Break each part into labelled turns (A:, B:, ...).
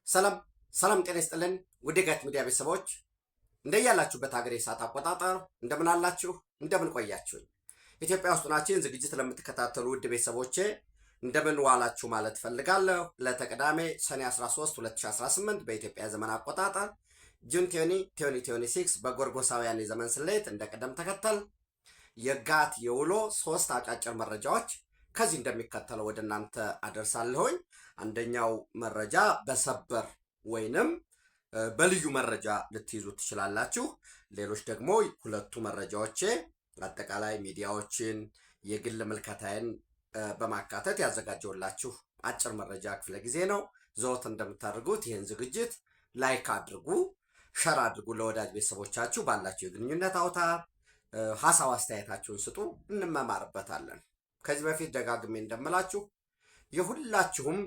A: ሰላም ሰላም ጤና ይስጥልን ውድ የጋት ሚዲያ ቤተሰቦች እንደያላችሁበት ሀገር የሰዓት አቆጣጠር እንደምን አላችሁ እንደምን ቆያችሁኝ። ኢትዮጵያ ውስጥ ናችሁ ዝግጅት ለምትከታተሉ ውድ ቤተሰቦቼ እንደምን ዋላችሁ ማለት ፈልጋለሁ። ለተቀዳሜ ሰኔ 13 2018 በኢትዮጵያ ዘመን አቆጣጠር ጁን 2026 በጎርጎሳውያን የዘመን ስሌት እንደቀደም ተከተል የጋት የውሎ ሶስት አጫጭር መረጃዎች ከዚህ እንደሚከተለው ወደ እናንተ አደርሳለሁኝ። አንደኛው መረጃ በሰበር ወይንም በልዩ መረጃ ልትይዙ ትችላላችሁ። ሌሎች ደግሞ ሁለቱ መረጃዎቼ አጠቃላይ ሚዲያዎችን የግል ምልከታዬን በማካተት ያዘጋጀውላችሁ አጭር መረጃ ክፍለ ጊዜ ነው። ዘወትር እንደምታደርጉት ይህን ዝግጅት ላይክ አድርጉ፣ ሸር አድርጉ ለወዳጅ ቤተሰቦቻችሁ ባላችሁ የግንኙነት አውታር ሀሳብ አስተያየታችሁን ስጡ፣ እንመማርበታለን። ከዚህ በፊት ደጋግሜ እንደምላችሁ የሁላችሁም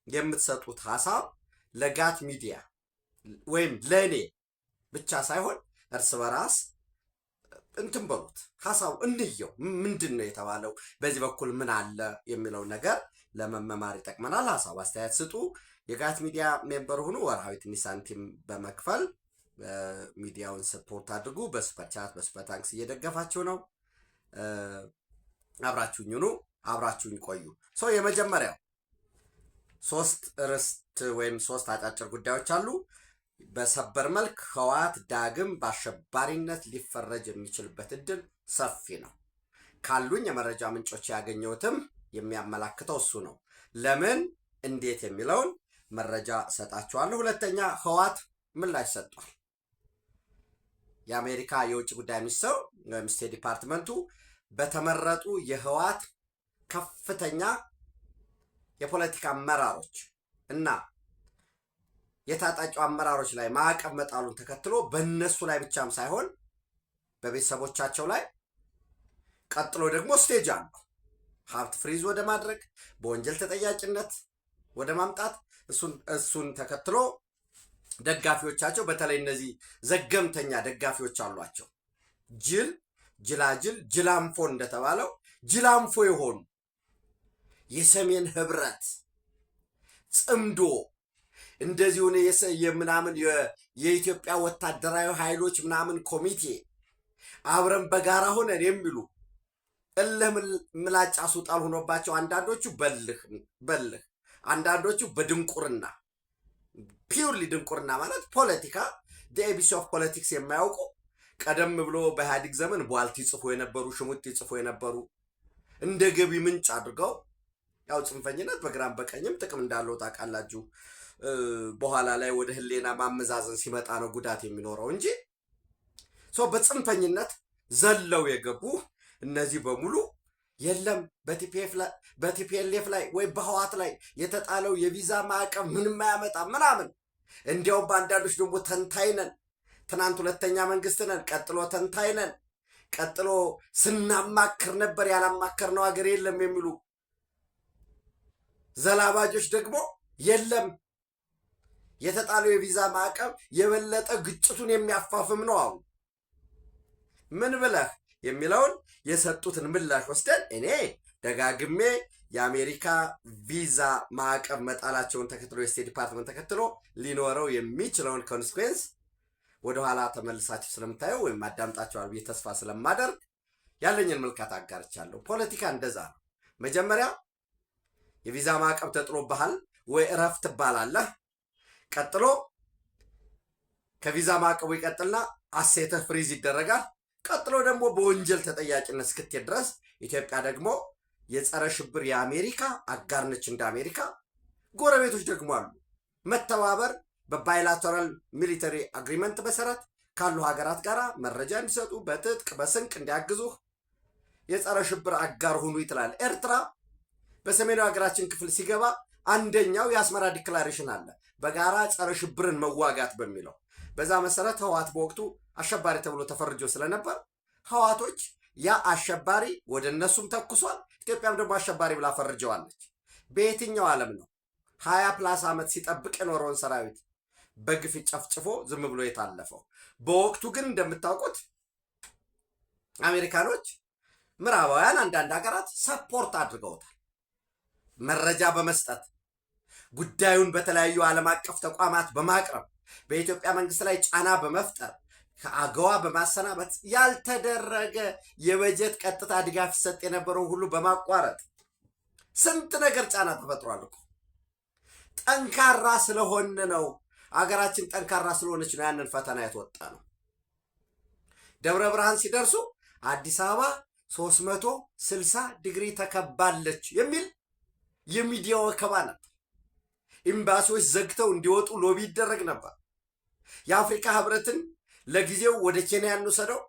A: የምትሰጡት ሀሳብ ለጋት ሚዲያ ወይም ለእኔ ብቻ ሳይሆን እርስ በራስ እንትን በሉት፣ ሀሳቡ እንየው፣ ምንድን ነው የተባለው፣ በዚህ በኩል ምን አለ የሚለው ነገር ለመመማር ይጠቅመናል። ሀሳብ አስተያየት ስጡ። የጋት ሚዲያ ሜምበር ሁኑ። ወርሃዊ ትንሽ ሳንቲም በመክፈል ሚዲያውን ሰፖርት አድርጉ። በሱፐር ቻት በሱፐር ታንክስ እየደገፋችሁ ነው። አብራችሁኝ ሁኑ፣ አብራችሁኝ ቆዩ። የመጀመሪያው ሶስት ርዕስት ወይም ሶስት አጫጭር ጉዳዮች አሉ። በሰበር መልክ ህወሓት ዳግም በአሸባሪነት ሊፈረጅ የሚችልበት እድል ሰፊ ነው። ካሉኝ የመረጃ ምንጮች ያገኘሁትም የሚያመላክተው እሱ ነው። ለምን እንዴት የሚለውን መረጃ ሰጣችኋለሁ። ሁለተኛ ህወሓት ምላሽ ሰጥቷል። የአሜሪካ የውጭ ጉዳይ ሚኒስትር ወይም ስቴት ዲፓርትመንቱ በተመረጡ የህወሓት ከፍተኛ የፖለቲካ አመራሮች እና የታጣቂው አመራሮች ላይ ማዕቀብ መጣሉን ተከትሎ በእነሱ ላይ ብቻም ሳይሆን በቤተሰቦቻቸው ላይ ቀጥሎ ደግሞ ስቴጅ አለው ሀብት ፍሪዝ ወደ ማድረግ በወንጀል ተጠያቂነት ወደ ማምጣት እሱን ተከትሎ ደጋፊዎቻቸው በተለይ እነዚህ ዘገምተኛ ደጋፊዎች አሏቸው። ጅላጅል ጅላንፎ እንደተባለው ጅላንፎ የሆኑ የሰሜን ህብረት ጽምዶ እንደዚህ ሆነ የምናምን የኢትዮጵያ ወታደራዊ ኃይሎች ምናምን ኮሚቴ አብረን በጋራ ሆነን የሚሉ እልህ ምላጭ አስውጣል ሆኖባቸው አንዳንዶቹ በልህ አንዳንዶቹ በድንቁርና ፒውርሊ ድንቁርና ማለት ፖለቲካ ኤቢሲ ኦፍ ፖለቲክስ የማያውቁ ቀደም ብሎ በኢህአዴግ ዘመን ቧልት ይጽፉ የነበሩ ሽሙጥ ይጽፉ የነበሩ እንደ ገቢ ምንጭ አድርገው ያው ጽንፈኝነት በግራም በቀኝም ጥቅም እንዳለው ታውቃላችሁ። በኋላ ላይ ወደ ህሌና ማመዛዘን ሲመጣ ነው ጉዳት የሚኖረው እንጂ በጽንፈኝነት ዘለው የገቡ እነዚህ በሙሉ የለም በቲፒኤልኤፍ ላይ ወይ በህወሓት ላይ የተጣለው የቪዛ ማዕቀብ ምንም አያመጣም ምናምን። እንዲያውም በአንዳንዶች ደግሞ ተንታይነን ትናንት ሁለተኛ መንግስት ነን፣ ቀጥሎ ተንታይነን፣ ቀጥሎ ስናማክር ነበር ያላማከርነው ሀገር የለም የሚሉ ዘላባጆች ደግሞ የለም የተጣለው የቪዛ ማዕቀብ የበለጠ ግጭቱን የሚያፋፍም ነው አሁን ምን ብለህ የሚለውን የሰጡትን ምላሽ ወስደን እኔ ደጋግሜ የአሜሪካ ቪዛ ማዕቀብ መጣላቸውን ተከትሎ የስቴት ዲፓርትመንት ተከትሎ ሊኖረው የሚችለውን ኮንስኩዌንስ ወደኋላ ተመልሳችሁ ስለምታየው ወይም አዳምጣችኋል ብዬ ተስፋ ስለማደርግ ያለኝን ምልከታ አጋርቻለሁ። ፖለቲካ እንደዛ ነው። መጀመሪያ የቪዛ ማዕቀብ ተጥሎብሃል ወይ እረፍ ትባላለህ። ቀጥሎ ከቪዛ ማዕቀቡ ይቀጥልና አሴትህ ፍሪዝ ይደረጋል። ቀጥሎ ደግሞ በወንጀል ተጠያቂነት እስክትሄድ ድረስ ኢትዮጵያ ደግሞ የጸረ ሽብር የአሜሪካ አጋር ነች። እንደ አሜሪካ ጎረቤቶች ደግሞ አሉ። መተባበር በባይላተራል ሚሊተሪ አግሪመንት መሰረት ካሉ ሀገራት ጋር መረጃ እንዲሰጡ በትጥቅ በስንቅ እንዲያግዙህ የጸረ ሽብር አጋር ሁኑ ይትላል። ኤርትራ በሰሜናዊ ሀገራችን ክፍል ሲገባ አንደኛው የአስመራ ዲክላሬሽን አለ በጋራ ጸረ ሽብርን መዋጋት በሚለው። በዛ መሰረት ህወሓት በወቅቱ አሸባሪ ተብሎ ተፈርጆ ስለነበር ህወሓቶች ያ አሸባሪ ወደ እነሱም ተኩሷል። ኢትዮጵያም ደግሞ አሸባሪ ብላ ፈርጀዋለች። በየትኛው ዓለም ነው 20+ ዓመት ሲጠብቅ የኖረውን ሰራዊት በግፍ ጨፍጭፎ ዝም ብሎ የታለፈው? በወቅቱ ግን እንደምታውቁት አሜሪካኖች፣ ምዕራባውያን፣ አንዳንድ ሀገራት ሰፖርት አድርገውታል መረጃ በመስጠት ጉዳዩን በተለያዩ ዓለም አቀፍ ተቋማት በማቅረብ በኢትዮጵያ መንግስት ላይ ጫና በመፍጠር ከአገዋ በማሰናበት ያልተደረገ የበጀት ቀጥታ ድጋፍ ይሰጥ የነበረው ሁሉ በማቋረጥ ስንት ነገር ጫና ተፈጥሯል እኮ። ጠንካራ ስለሆን ነው፣ አገራችን ጠንካራ ስለሆነች ነው ያንን ፈተና የተወጣ ነው። ደብረ ብርሃን ሲደርሱ አዲስ አበባ 360 ዲግሪ ተከባለች የሚል የሚዲያ ወከባ ነበር። ኤምባሲዎች ዘግተው እንዲወጡ ሎቢ ይደረግ ነበር። የአፍሪካ ህብረትን ለጊዜው ወደ ኬንያ እንውሰደው፣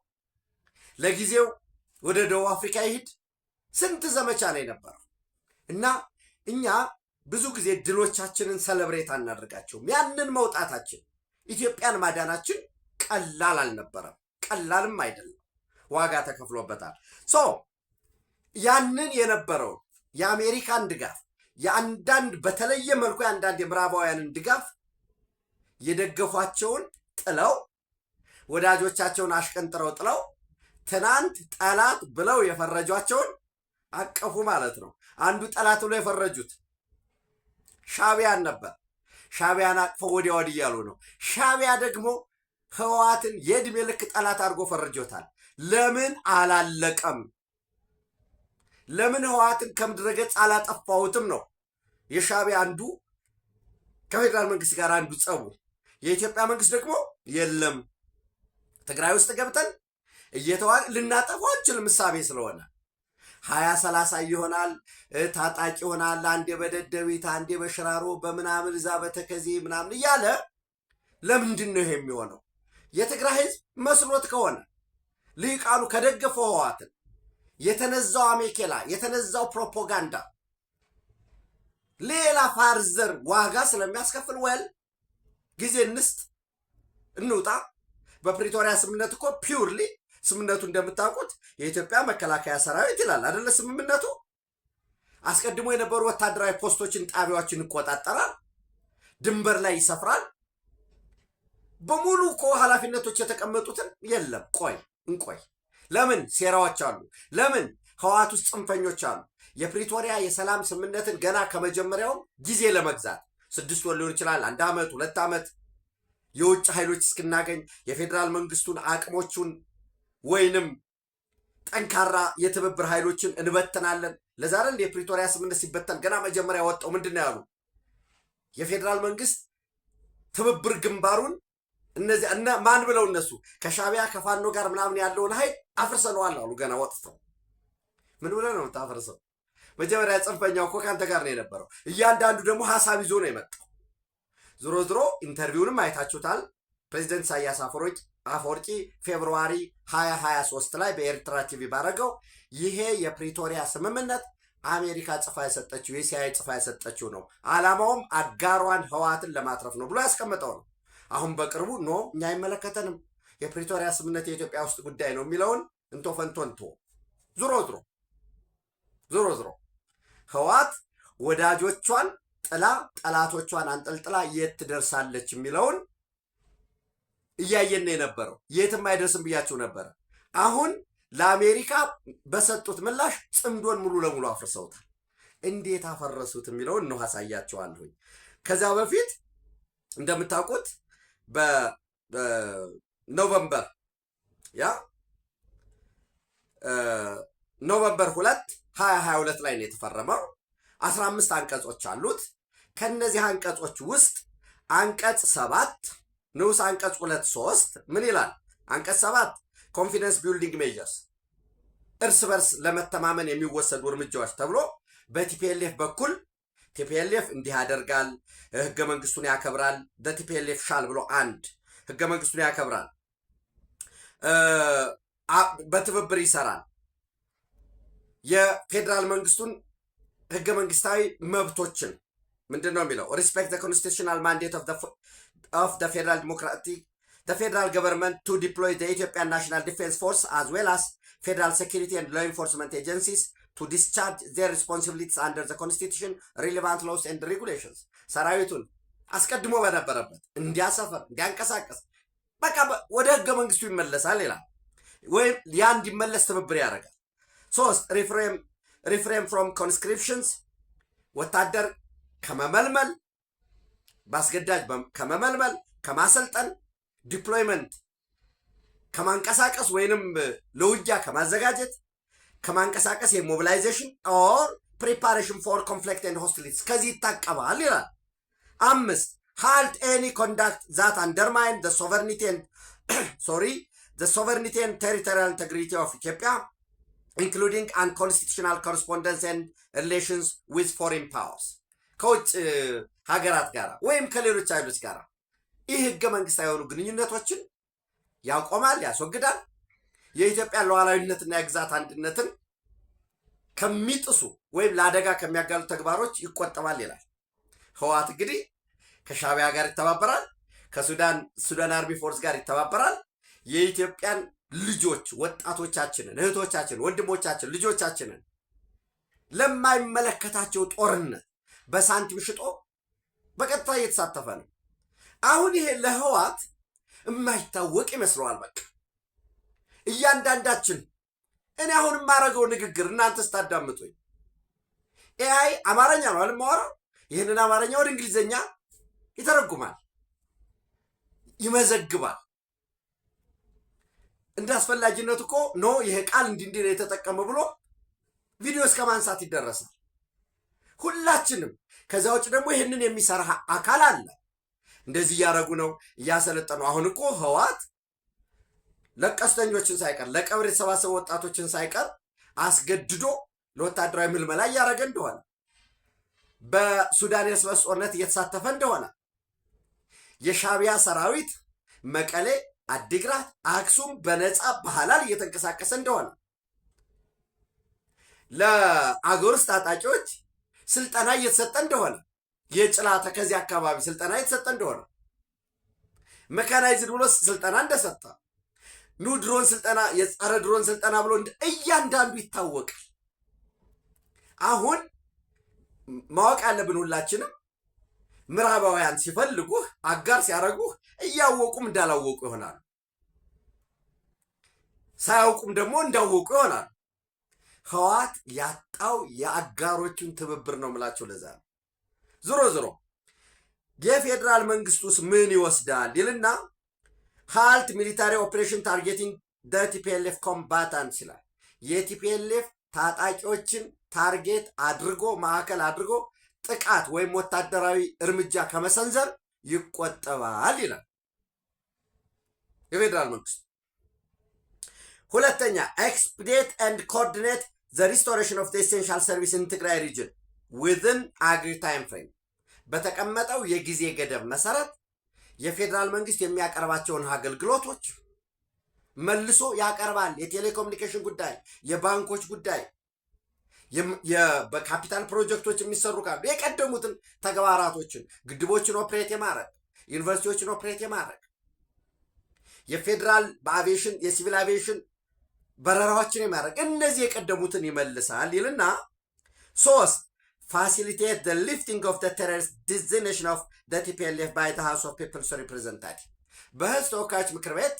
A: ለጊዜው ወደ ደቡብ አፍሪካ ይሂድ፣ ስንት ዘመቻ ነው የነበረው። እና እኛ ብዙ ጊዜ ድሎቻችንን ሰለብሬት አናደርጋቸውም። ያንን መውጣታችን ኢትዮጵያን ማዳናችን ቀላል አልነበረም፣ ቀላልም አይደለም፣ ዋጋ ተከፍሎበታል። ያንን የነበረውን የአሜሪካን ድጋፍ የአንዳንድ በተለየ መልኩ የአንዳንድ የምዕራባውያንን ድጋፍ የደገፏቸውን ጥለው ወዳጆቻቸውን አሽቀንጥረው ጥለው ትናንት ጠላት ብለው የፈረጇቸውን አቀፉ ማለት ነው። አንዱ ጠላት ብለው የፈረጁት ሻዕቢያን ነበር። ሻዕቢያን አቅፈው ወዲያ ወዲህ እያሉ ነው። ሻዕቢያ ደግሞ ህወሓትን የዕድሜ ልክ ጠላት አድርጎ ፈርጆታል። ለምን አላለቀም? ለምን ህወሓትን ከምድረገጽ አላጠፋሁትም ነው የሻዕቢያ አንዱ ከፌዴራል መንግስት ጋር አንዱ ጸቡ። የኢትዮጵያ መንግስት ደግሞ የለም ትግራይ ውስጥ ገብተን ልናጠፋው አንችልም እሳቤ ስለሆነ 20-30 ይሆናል ታጣቂ ይሆናል፣ አንዴ በደደቢት አንዴ በሽራሮ በምናምን እዛ በተከዜ ምናምን እያለ ለምንድን ነው ይሄ የሚሆነው? የትግራይ ህዝብ መስሎት ከሆነ ልሂቃኑ ከደገፈው ህወሓትን የተነዛው አሜኬላ የተነዛው ፕሮፓጋንዳ ሌላ ፋርዘር ዋጋ ስለሚያስከፍል ጊዜ እንስጥ እንውጣ። በፕሪቶሪያ ስምምነት እኮ ፒውርሊ ስምምነቱ እንደምታውቁት የኢትዮጵያ መከላከያ ሰራዊት ይላል አይደለ? ስምምነቱ አስቀድሞ የነበሩ ወታደራዊ ፖስቶችን ጣቢያዎችን ይቆጣጠራል፣ ድንበር ላይ ይሰፍራል። በሙሉ እኮ ኃላፊነቶች የተቀመጡትን የለም እንቆይ። ለምን ሴራዎች አሉ? ለምን ህወሓት ውስጥ ጽንፈኞች አሉ? የፕሪቶሪያ የሰላም ስምምነትን ገና ከመጀመሪያው ጊዜ ለመግዛት 6 ወር ሊሆን ይችላል፣ 1 ዓመት 2 ዓመት የውጭ ኃይሎች እስክናገኝ የፌዴራል መንግስቱን አቅሞቹን ወይንም ጠንካራ የትብብር ኃይሎችን እንበትናለን። ለዛሬ እንደ የፕሪቶሪያ ስምምነት ሲበተን ገና መጀመሪያ ወጣው ምንድነው ያሉ? የፌዴራል መንግስት ትብብር ግንባሩን እነዚህ እና ማን ብለው እነሱ ከሻዕቢያ ከፋኖ ጋር ምናምን ያለውን ኃይል አፍርሰነዋል አሉ። ገና ወጥተው ምን ብለው ነው ታፈርሰው? መጀመሪያ ጽንፈኛው እኮ ካንተ ጋር ነው የነበረው። እያንዳንዱ ደግሞ ሐሳብ ይዞ ነው የመጣው። ዞሮ ኢንተርቪውንም አይታችሁታል። ፕሬዚደንት ኢሳያስ አፈወርቂ ፌብሩዋሪ 2023 ላይ በኤርትራ ቲቪ ባረገው ይሄ የፕሪቶሪያ ስምምነት አሜሪካ ጽፋ የሰጠችው የሲአይኤ ጽፋ የሰጠችው ነው፣ ዓላማውም አጋሯን ህወሓትን ለማትረፍ ነው ብሎ ያስቀመጠው ነው። አሁን በቅርቡ እኛ አይመለከተንም የፕሪቶሪያ ስምምነት የኢትዮጵያ ውስጥ ጉዳይ ነው የሚለውን እንቶ ፈንቶንቶ ዞሮ ህወሓት ወዳጆቿን ጥላ ጠላቶቿን አንጠልጥላ የት ትደርሳለች የሚለውን እያየን የነበረው። የትም አይደርስም ብያችሁ ነበር። አሁን ለአሜሪካ በሰጡት ምላሽ ጽምዶን ሙሉ ለሙሉ አፍርሰውታል። እንዴት አፈረሱት የሚለውን ነው አሳያችኋለሁ። ከዛ በፊት እንደምታውቁት በኖቨምበር ኖቨምበር 2 2022 ላይ ነው የተፈረመው። 15 አንቀጾች አሉት። ከነዚህ አንቀጾች ውስጥ አንቀጽ 7 ንዑስ አንቀጽ 2-3 ምን ይላል? አንቀጽ 7 ኮንፊደንስ ቢልዲንግ ሜጀርስ እርስ በርስ ለመተማመን የሚወሰዱ እርምጃዎች ተብሎ በቲፒኤልኤፍ በኩል ቲፒኤልኤፍ እንዲህ ያደርጋል፣ ህገ መንግስቱን ያከብራል። ቲፒኤልኤፍ ሻል ብሎ አንድ ህገ መንግስቱን ያከብራል፣ በትብብር ይሰራል፣ የፌዴራል መንግስቱን ህገ መንግስታዊ መብቶችን ምንድን ነው የሚለው? ሪስፔክት ኮንስቲቱሽናል ማንዴት ኦፍ ፌዴራል ዲሞክራቲክ ፌዴራል ገቨርንመንት ቱ ዲፕሎይ ኢትዮጵያ ናሽናል ዲፌንስ ፎርስ አዝ ዌል አስ ፌዴራል ሴኪሪቲ ኤንድ ሎ ኢንፎርስመንት ኤጀንሲስ ቱ ዲስቻርጅ ዜር ሪስፖንሲቢሊቲስ አንደር ዘ ኮንስቲቱሽን ሪሌቫንት ሎስ ኤንድ ሬጉሌሽንስ ሰራዊቱን አስቀድሞ በነበረበት እንዲያሰፈር እንዲያንቀሳቀስ በቃ ወደ ህገ መንግስቱ ይመለሳል ይላል። ወይም ያ እንዲመለስ ትብብር ያደርጋል። 3 ሪፍሬም ፍሮም ኮንስክሪፕሽንስ ወታደር ከመመልመል በአስገዳጅ ከመመልመል ከማሰልጠን ዲፕሎይመንት ከማንቀሳቀስ ወይንም ለውጊያ ከማዘጋጀት ከማንቀሳቀስ የሞቢላይዜሽን ኦር ፕሪፓሬሽን ፎር ኮንፍሊክት ኤንድ ሆስቲሊቲስ ከዚህ ይታቀባል ይላል። 5 halt any conduct that undermine the sovereignty and territorial integrity of Ethiopia, including unconstitutional correspondence and relations with foreign powers ከውጭ ሀገራት ጋር ወይም ከሌሎች ኃይሎች ጋር ይህ ህገ መንግስታዊ የሆኑ ግንኙነቶችን ያቆማል፣ ያስወግዳል። የኢትዮጵያ ሉዓላዊነትና የግዛት አንድነትን ከሚጥሱ ወይም ለአደጋ ከሚያጋሉ ተግባሮች ይቆጠባል ይላል። ህወሓት እንግዲህ ከሻዕቢያ ጋር ይተባበራል፣ ከሱዳን አርሚ ፎርስ ጋር ይተባበራል። የኢትዮጵያን ልጆች ወጣቶቻችንን፣ እህቶቻችንን፣ ወንድሞቻችንን፣ ልጆቻችንን ለማይመለከታቸው ጦርነት በሳንቲም ሽጦ በቀጥታ እየተሳተፈ ነው። አሁን ይሄ ለህወሓት የማይታወቅ ይመስለዋል። በቃ እያንዳንዳችን እኔ አሁን የማደርገው ንግግር እናንተ ስታዳምጡኝ ኤአይ አማርኛ ነው አልማወራው፣ ይህንን አማርኛ ወደ እንግሊዝኛ ይተረጉማል፣ ይመዘግባል። እንደ አስፈላጊነቱ እኮ ኖ ይሄ ቃል እንዲህ የተጠቀመ ብሎ ቪዲዮ እስከ ማንሳት ይደረሳል። ሁላችንም። ከዛ ውጭ ደግሞ ይህንን የሚሰራ አካል አለ። እንደዚህ እያደረጉ ነው፣ እያሰለጠኑ። አሁን እኮ ህወሓት ለቀስተኞችን ሳይቀር ለቀብር የተሰባሰቡ ወጣቶችን ሳይቀር አስገድዶ ለወታደራዊ ምልመላ እያደረገ እንደሆነ፣ በሱዳን የእርስ በርስ ጦርነት እየተሳተፈ እንደሆነ፣ የሻዕቢያ ሰራዊት መቀሌ፣ አዲግራት፣ አክሱም በነፃ በሐላል እየተንቀሳቀሰ እንደሆነ፣ ለአገር ውስጥ ታጣቂዎች ስልጠና እየተሰጠ እንደሆነ፣ የጭላተ ከዚህ አካባቢ ስልጠና እየተሰጠ እንደሆነ፣ መካናይዝድ ብሎ ስልጠና እንደሰጠ፣ ኑ ድሮን ስልጠና፣ የጸረ ድሮን ስልጠና ብሎ እያንዳንዱ ይታወቃል። አሁን ማወቅ ያለብን ሁላችንም ምዕራባውያን ሲፈልጉህ አጋር ሲያደርጉህ እያወቁም እንዳላወቁ ይሆናሉ፣ ሳያውቁም ደግሞ እንዳወቁ ይሆናሉ። ህወሓት ያጣው የአጋሮቹን ትብብር ነው የምላቸው። ለዛ ነው ዞሮ የፌዴራል መንግስቱስ ምን ይወስዳል ይልና halt military operation targeting the TPLF combatants ይላል። የቲፒኤልኤፍ ታጣቂዎችን ታርጌት አድርጎ ማዕከል አድርጎ ጥቃት ወይም ወታደራዊ እርምጃ ከመሰንዘር ይቆጠባል ይላል የፌዴራል መንግስት። ሁለተኛ expedite and coordinate the restoration of the essential service in Tigray region within agreed time frame በተቀመጠው የጊዜ ገደብ መሰረት የፌዴራል መንግስት የሚያቀርባቸውን አገልግሎቶች መልሶ ያቀርባል። የቴሌኮሙኒኬሽን ጉዳይ፣ የባንኮች ጉዳይ፣ በካፒታል ፕሮጀክቶች የሚሰሩ ካሉ የቀደሙትን ተግባራቶችን፣ ግድቦችን ኦፕሬት የማድረግ ዩኒቨርሲቲዎችን ኦፕሬት የማድረግ የፌዴራል በአቪዬሽን የሲቪል አቪዬሽን በረራዎችን የማድረግ እነዚህ የቀደሙትን ይመልሳል ይልና 3 facilitate the lifting of the terrorist designation of the TPLF by the House of People's Representative በህዝብ ተወካዮች ምክር ቤት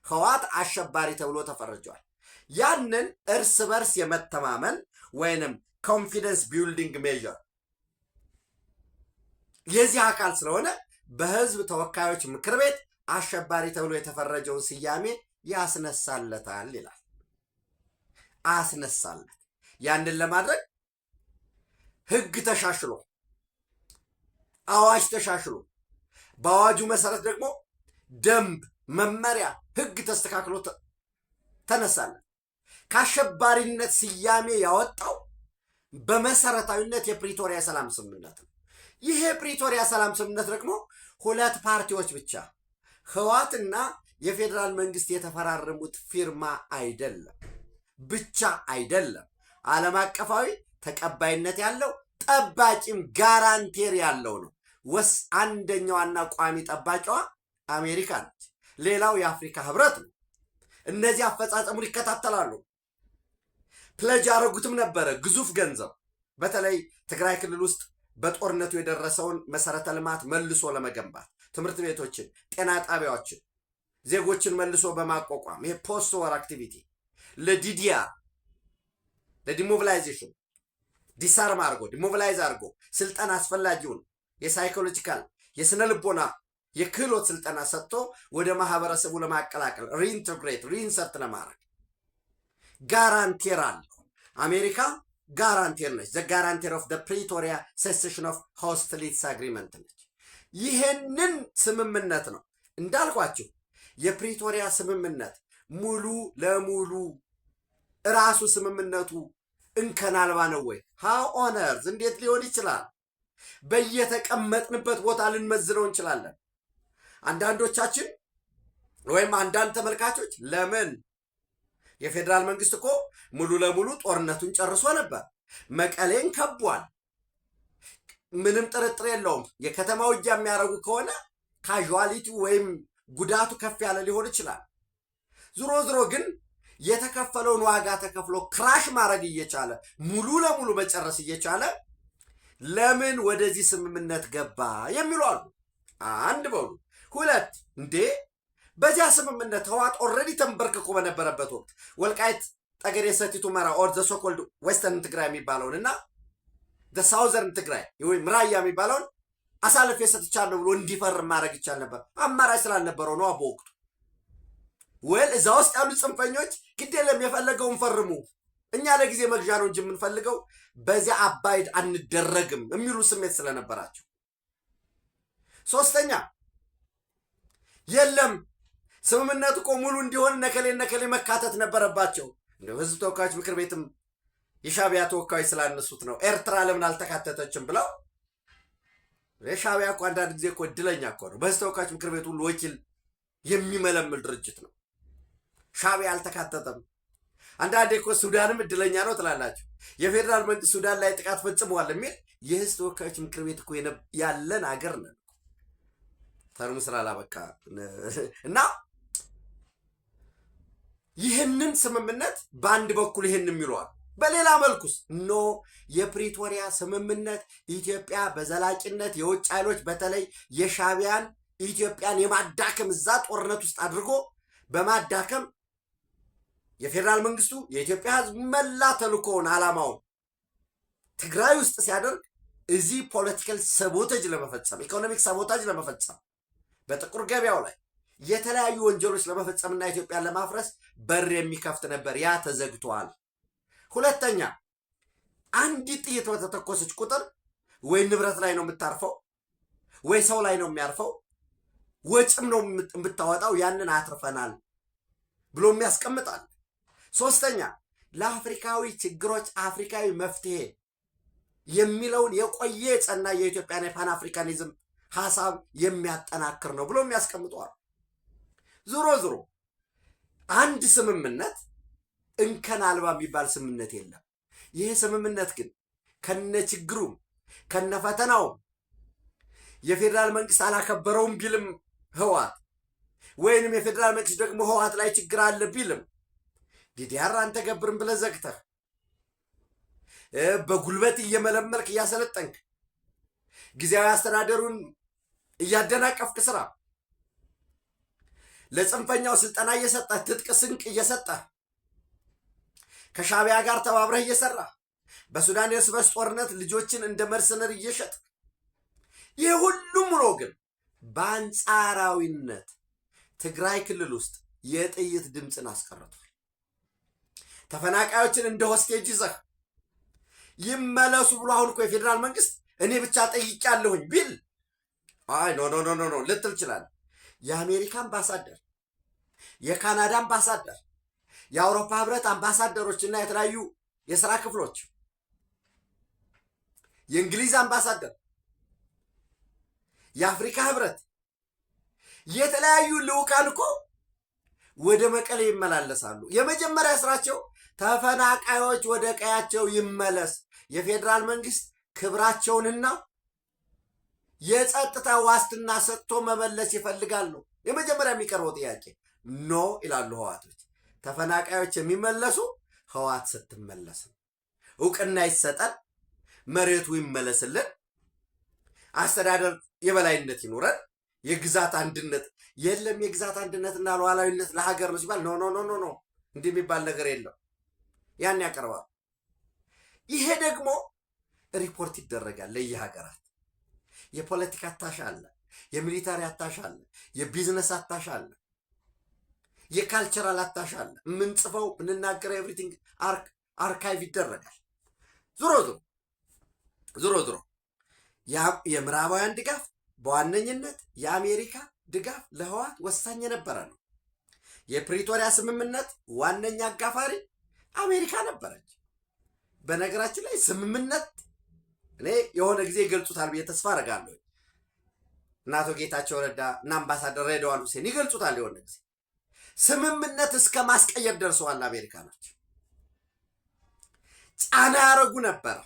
A: ህወሓት አሸባሪ ተብሎ ተፈርጇል። ያንን እርስ በርስ የመተማመን ወይንም ኮንፊደንስ ቢልዲንግ ሜዥር የዚህ አካል ስለሆነ በህዝብ ተወካዮች ምክር ቤት አሸባሪ ተብሎ የተፈረጀውን ስያሜ ያስነሳለታል ይላል። አስነሳለት። ያንን ለማድረግ ህግ ተሻሽሎ አዋጅ ተሻሽሎ በአዋጁ መሰረት ደግሞ ደንብ፣ መመሪያ፣ ህግ ተስተካክሎ ተነሳለት። ከአሸባሪነት ስያሜ ያወጣው በመሰረታዊነት የፕሪቶሪያ ሰላም ስምምነት ነው። ይሄ የፕሪቶሪያ ሰላም ስምምነት ደግሞ ሁለት ፓርቲዎች ብቻ ህወሓትና የፌዴራል መንግስት የተፈራረሙት ፊርማ አይደለም፣ ብቻ አይደለም። ዓለም አቀፋዊ ተቀባይነት ያለው ጠባቂም ጋራንቴር ያለው ነው። አንደኛዋና ቋሚ ጠባቂዋ አሜሪካ ነች። ሌላው የአፍሪካ ህብረት ነው። እነዚህ አፈጻጸሙን ይከታተላሉ። ፕለጅ ያደረጉትም ነበረ ግዙፍ ገንዘብ፣ በተለይ ትግራይ ክልል ውስጥ በጦርነቱ የደረሰውን መሰረተ ልማት መልሶ ለመገንባት ትምህርት ቤቶችን፣ ጤና ጣቢያዎችን፣ ዜጎችን መልሶ በማቋቋም ይሄ ፖስት ወር አክቲቪቲ ለዲዲአር ለዲሞቢላይዜሽን ዲሳርም አድርጎ ዲሞቢላይዝ አድርጎ ስልጠና አስፈላጊውን የሳይኮሎጂካል የስነ ልቦና የክህሎት ስልጠና ሰጥቶ ወደ ማህበረሰቡ ለማቀላቀል ሪኢንተግሬት ሪኢንሰርት ለማድረግ ጋራንቴር አለው። አሜሪካ ጋራንቴር ነች። ዘ ጋራንቴር ኦፍ ፕሪቶሪያ ሴሴሽን ኦፍ ሆስቲሊቲስ አግሪመንት ነች። ይህንን ስምምነት ነው እንዳልኳችሁ የፕሪቶሪያ ስምምነት ሙሉ ለሙሉ ራሱ ስምምነቱ እንከን አልባ ነው ወይ? ሃው ኦነርዝ እንዴት ሊሆን ይችላል? በየተቀመጥንበት ቦታ ልንመዝነው እንችላለን። አንዳንዶቻችን ወይም አንዳንድ ተመልካቾች ለምን የፌዴራል መንግስት እኮ ሙሉ ለሙሉ ጦርነቱን ጨርሶ ነበር፣ መቀሌን ከቧል፣ ምንም ጥርጥር የለውም። የከተማ ውጊያ የሚያደርጉ ከሆነ ካዥዋሊቲ ወይም ጉዳቱ ከፍ ያለ ሊሆን ይችላል። ዞሮ ዞሮ ግን የተከፈለውን ዋጋ ተከፍሎ ክራሽ ማድረግ እየቻለ ሙሉ ለሙሉ መጨረስ እየቻለ ለምን ወደዚህ ስምምነት ገባ የሚሉ አሉ። አንድ በሉ። ሁለት እንዴ በዚያ ስምምነት ህወሓት ኦልሬዲ ተንበርክኮ በነበረበት ወቅት ወልቃይት ጠገዴ ሰቲት ሁመራ ኦር ዘ ሶኮልድ ዌስተርን ትግራይ የሚባለውን እና ዘ ሳውዘርን ትግራይ ወይም ራያ የሚባለውን አሳልፌ ሰጥቻለሁ ብሎ እንዲፈርም ማድረግ ይቻል ነበር። አማራጭ ስላልነበረው ነው በወቅቱ። ወል እዛ ውስጥ ያሉ ጽንፈኞች ግድ የለም የፈለገውን ፈርሙ፣ እኛ ለጊዜ መግዣ ነው እንጂ የምንፈልገው በዚያ አባይድ አንደረግም የሚሉ ስሜት ስለነበራቸው። ሶስተኛ የለም ስምምነቱ እኮ ሙሉ እንዲሆን ነከሌ መካተት ነበረባቸው። እንደው ህዝብ ተወካዮች ምክር ቤትም የሻዕቢያ ተወካዮች ስላነሱት ነው ኤርትራ ለምን አልተካተተችም ብለው። የሻዕቢያ እኮ አንዳንድ ጊዜ እኮ እድለኛ እኮ ነው። በህዝብ ተወካዮች ምክር ቤት ሁሉ ወኪል የሚመለምል ድርጅት ነው። ሻዕቢያ አልተካተተም። አንዳንዴ እኮ ሱዳንም እድለኛ ነው ትላላችሁ። የፌዴራል መንግስት ሱዳን ላይ ጥቃት ፈጽመዋል የሚል የህዝብ ተወካዮች ምክር ቤት እኮ ያለን አገር ነን ተርሙ ስላላበቃ እና ይህንን ስምምነት በአንድ በኩል ይህን የሚለዋል፣ በሌላ መልኩስ ኖ የፕሪቶሪያ ስምምነት ኢትዮጵያ በዘላቂነት የውጭ ኃይሎች በተለይ የሻዕቢያን ኢትዮጵያን የማዳከም እዛ ጦርነት ውስጥ አድርጎ በማዳከም የፌዴራል መንግስቱ የኢትዮጵያ ህዝብ መላ ተልእኮውን ዓላማውን ትግራይ ውስጥ ሲያደርግ እዚህ ፖለቲካል ሳቦታጅ ለመፈጸም ኢኮኖሚክ ሳቦታጅ ለመፈጸም በጥቁር ገበያው ላይ የተለያዩ ወንጀሎች ለመፈጸምና ኢትዮጵያን ለማፍረስ በር የሚከፍት ነበር። ያ ተዘግቷል። ሁለተኛ አንዲት ጥይት በተተኮሰች ቁጥር ወይ ንብረት ላይ ነው የምታርፈው ወይ ሰው ላይ ነው የሚያርፈው፣ ወጭም ነው የምታወጣው። ያንን አትርፈናል ብሎ የሚያስቀምጣል። ሶስተኛ ለአፍሪካዊ ችግሮች አፍሪካዊ መፍትሄ የሚለውን የቆየ የጸና የኢትዮጵያን የፓን አፍሪካኒዝም ሐሳብ የሚያጠናክር ነው ብሎ የሚያስቀምጠዋል። ዞሮ ዞሮ አንድ ስምምነት እንከን አልባ የሚባል ስምምነት የለም። ይህ ስምምነት ግን ከነ ችግሩም ከነ ፈተናውም የፌዴራል መንግስት አላከበረውም ቢልም ህወሓት ወይንም የፌዴራል መንግስት ደግሞ ህወሓት ላይ ችግር አለ ቢልም ዲዲአር አንተገብርም ብለህ ዘግተህ በጉልበት እየመለመልክ እያሰለጠንክ ጊዜያዊ አስተዳደሩን እያደናቀፍክ ስራ ለጽንፈኛው ስልጠና እየሰጠህ ትጥቅ ስንቅ እየሰጠህ ከሻዕቢያ ጋር ተባብረህ እየሰራህ በሱዳን የእርስ በርስ ጦርነት ልጆችን እንደ መርሰነር እየሸጥ ይህ ሁሉም ነው። ግን በአንጻራዊነት ትግራይ ክልል ውስጥ የጥይት ድምፅን አስቀርቷል። ተፈናቃዮችን እንደ ሆስቴጅ ይዘህ ይመለሱ ብሎ አሁን እኮ የፌዴራል መንግስት እኔ ብቻ ጠይቄያለሁኝ ቢል አይ ኖ ኖ ኖ ኖ ልትል ይችላል። የአሜሪካ አምባሳደር፣ የካናዳ አምባሳደር፣ የአውሮፓ ህብረት አምባሳደሮች እና የተለያዩ የሥራ ክፍሎች፣ የእንግሊዝ አምባሳደር፣ የአፍሪካ ህብረት፣ የተለያዩ ልዑካን እኮ ወደ መቀሌ ይመላለሳሉ። የመጀመሪያ ስራቸው ተፈናቃዮች ወደ ቀያቸው ይመለስ፣ የፌዴራል መንግስት ክብራቸውንና የጸጥታ ዋስትና ሰጥቶ መመለስ ይፈልጋሉ። የመጀመሪያ የሚቀርበው ጥያቄ ኖ ይላሉ ህወሓቶች። ተፈናቃዮች የሚመለሱ ህወሓት ስትመለስ እውቅና ይሰጠን፣ መሬቱ ይመለስልን፣ አስተዳደር የበላይነት ይኖረን፣ የግዛት አንድነት የለም። የግዛት አንድነትና ሉዓላዊነት ለሀገር ነው ሲባል ኖ ኖ ኖ ኖ እንዲህ የሚባል ነገር የለም። ያን ያቀርባል። ይሄ ደግሞ ሪፖርት ይደረጋል ለየሀገራት። የፖለቲካ አታሽ አለ፣ የሚሊታሪ አታሽ አለ፣ የቢዝነስ አታሽ አለ፣ የካልቸራል አታሽ አለ። የምንጽፈው የምንናገረው ኤቭሪቲንግ አርካይቭ ይደረጋል። ዞሮ ዞሮ የምዕራባውያን ድጋፍ በዋነኝነት የአሜሪካ ድጋፍ ለህወሓት ወሳኝ የነበረ ነው። የፕሪቶሪያ ስምምነት ዋነኛ አጋፋሪ አሜሪካ ነበረች። በነገራችን ላይ ስምምነት እኔ የሆነ ጊዜ ይገልጹታል ብዬ ተስፋ አደርጋለሁ። እና አቶ ጌታቸው ረዳ እና አምባሳደር ሬድዋን ሁሴን ይገልጹታል። የሆነ ጊዜ ስምምነት እስከ ማስቀየር ደርሰዋል። አሜሪካኖች ጫና ያደረጉ ነበረ።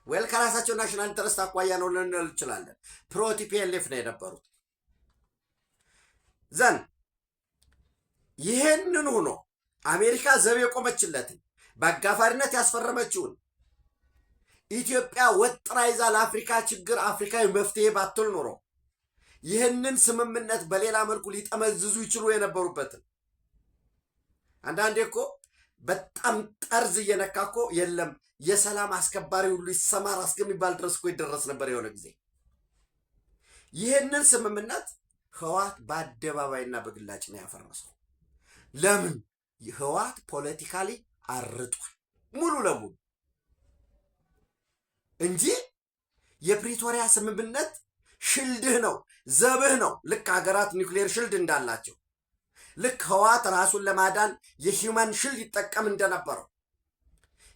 A: ወል ከራሳቸው ናሽናል ኢንተረስት አኳያ ነው ልንል እንችላለን። ፕሮ ቲፒኤልኤፍ ነው የነበሩት። ዘን ይህንን ሆኖ አሜሪካ ዘብ የቆመችለትን በአጋፋሪነት ያስፈረመችውን ኢትዮጵያ ወጥራ ይዛ ለአፍሪካ ችግር አፍሪካዊ መፍትሄ ባትል ኖሮ ይህንን ስምምነት በሌላ መልኩ ሊጠመዝዙ ይችሉ የነበሩበትን አንዳንዴ እኮ በጣም ጠርዝ እየነካ እኮ የለም የሰላም አስከባሪ ሁሉ ይሰማራ እስከሚባል ድረስ እኮ ይደረስ ነበር የሆነ ጊዜ። ይህንን ስምምነት ህወሓት በአደባባይና በግላጭ ነው ያፈረሰው። ለምን? ህወሓት ፖለቲካሊ አርጧል ሙሉ ለሙሉ እንጂ የፕሪቶሪያ ስምምነት ሽልድህ ነው፣ ዘብህ ነው። ልክ ሀገራት ኒውክሌር ሽልድ እንዳላቸው፣ ልክ ህወሓት ራሱን ለማዳን የሂውማን ሽልድ ይጠቀም እንደነበረው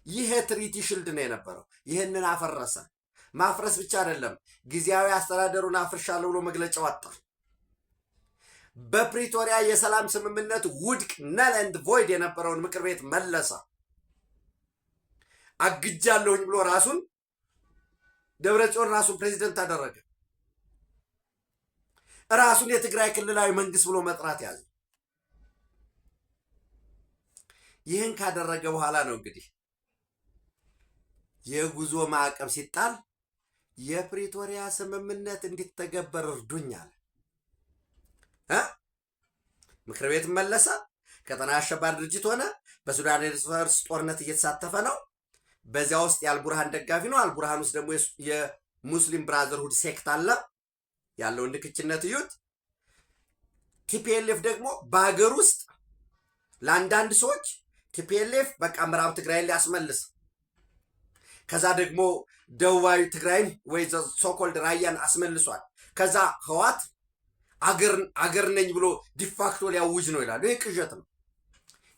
A: ይሄ ትሪቲ ሽልድ ነው የነበረው። ይህንን አፈረሰ። ማፍረስ ብቻ አይደለም፣ ጊዜያዊ አስተዳደሩን አፍርሻለሁ ብሎ መግለጫ ወጣ። በፕሪቶሪያ የሰላም ስምምነት ውድቅ ነል ኤንድ ቮይድ የነበረውን ምክር ቤት መለሰ። አግጃለሁኝ ብሎ ራሱን ደብረጽዮን ራሱን ፕሬዚደንት አደረገ። ራሱን የትግራይ ክልላዊ መንግስት ብሎ መጥራት ያዘ። ይህን ካደረገ በኋላ ነው እንግዲህ የጉዞ ማዕቀብ ሲጣል የፕሪቶሪያ ስምምነት እንዲተገበር እርዱኛል። ምክር ቤት መለሰ። ቀጠና አሸባሪ ድርጅት ሆነ። በሱዳን እርስ በርስ ጦርነት እየተሳተፈ ነው። በዚያ ውስጥ የአልቡርሃን ደጋፊ ነው። አልቡርሃን ውስጥ ደግሞ የሙስሊም ብራዘርሁድ ሴክት አለ። ያለውን ንክችነት እዩት። ቲፒኤልኤፍ ደግሞ በሀገር ውስጥ ለአንዳንድ ሰዎች ቲፒኤልኤፍ በቃ ምዕራብ ትግራይን ሊያስመልስ፣ ከዛ ደግሞ ደቡባዊ ትግራይን ወይ ሶኮልድ ራያን አስመልሷል። ከዛ ህወሓት አገር ነኝ ብሎ ዲፋክቶ ሊያውጅ ነው ይላሉ። ይህ ቅዠት ነው።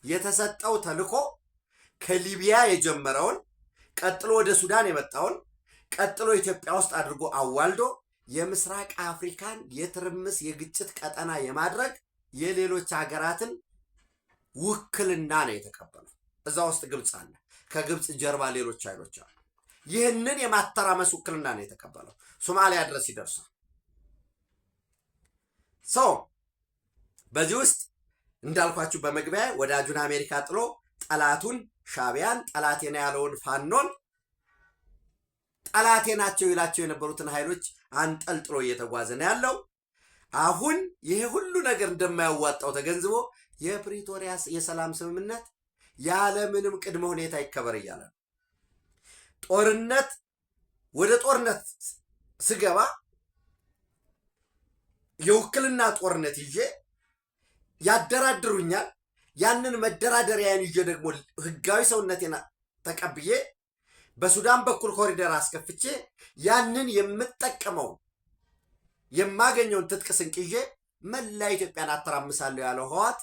A: የተሰጠው ተልኮ ከሊቢያ የጀመረውን ቀጥሎ ወደ ሱዳን የመጣውን ቀጥሎ ኢትዮጵያ ውስጥ አድርጎ አዋልዶ የምስራቅ አፍሪካን የትርምስ የግጭት ቀጠና የማድረግ የሌሎች ሀገራትን ውክልና ነው የተቀበለው። እዛ ውስጥ ግብፅ አለ። ከግብፅ ጀርባ ሌሎች ኃይሎች አሉ። ይህንን የማተራመስ ውክልና ነው የተቀበለው። ሶማሊያ ድረስ ይደርሳል። ሰው በዚህ ውስጥ እንዳልኳችሁ በመግቢያ ወዳጁን አሜሪካ ጥሎ ጠላቱን ሻዕቢያን፣ ጠላቴ ነው ያለውን ፋኖን፣ ጠላቴ ናቸው ይላቸው የነበሩትን ኃይሎች አንጠልጥሎ እየተጓዘ ነው ያለው። አሁን ይሄ ሁሉ ነገር እንደማያዋጣው ተገንዝቦ የፕሪቶሪያ የሰላም ስምምነት ያለምንም ቅድመ ሁኔታ ይከበር እያለ ነው። ጦርነት ወደ ጦርነት ስገባ የውክልና ጦርነት ይዤ ያደራድሩኛል። ያንን መደራደሪያን ይዤ ደግሞ ህጋዊ ሰውነቴን ተቀብዬ በሱዳን በኩል ኮሪደር አስከፍቼ ያንን የምጠቀመው የማገኘውን ትጥቅ ስንቅ ይዤ መላ ኢትዮጵያን አተራምሳለሁ ያለው ህወሓት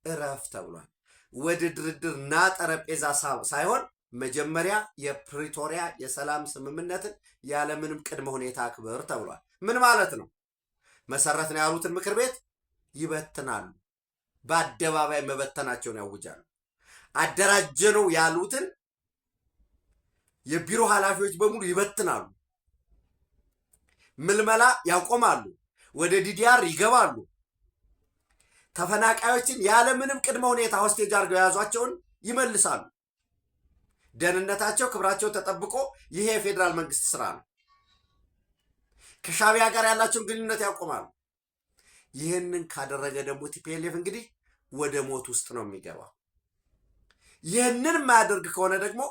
A: እረፍ ተብሏል። ወደ ድርድር ና ጠረጴዛ ሳይሆን መጀመሪያ የፕሪቶሪያ የሰላም ስምምነትን ያለምንም ቅድመ ሁኔታ አክብር ተብሏል። ምን ማለት ነው? መሰረት ነው ያሉትን ምክር ቤት ይበትናሉ። በአደባባይ መበተናቸውን ያውጃሉ። አደራጀ ነው ያሉትን የቢሮ ኃላፊዎች በሙሉ ይበትናሉ። ምልመላ ያቆማሉ። ወደ ዲዲአር ይገባሉ። ተፈናቃዮችን ያለምንም ቅድመ ሁኔታ ሆስቴጅ አድርገው የያዟቸውን ይመልሳሉ። ደህንነታቸው፣ ክብራቸው ተጠብቆ ይሄ የፌዴራል መንግስት ስራ ነው። ከሻዕቢያ ጋር ያላቸውን ግንኙነት ያቆማሉ። ይህንን ካደረገ ደግሞ ቲፒኤልኤፍ እንግዲህ ወደ ሞት ውስጥ ነው የሚገባው። ይህንን የማያደርግ ከሆነ ደግሞ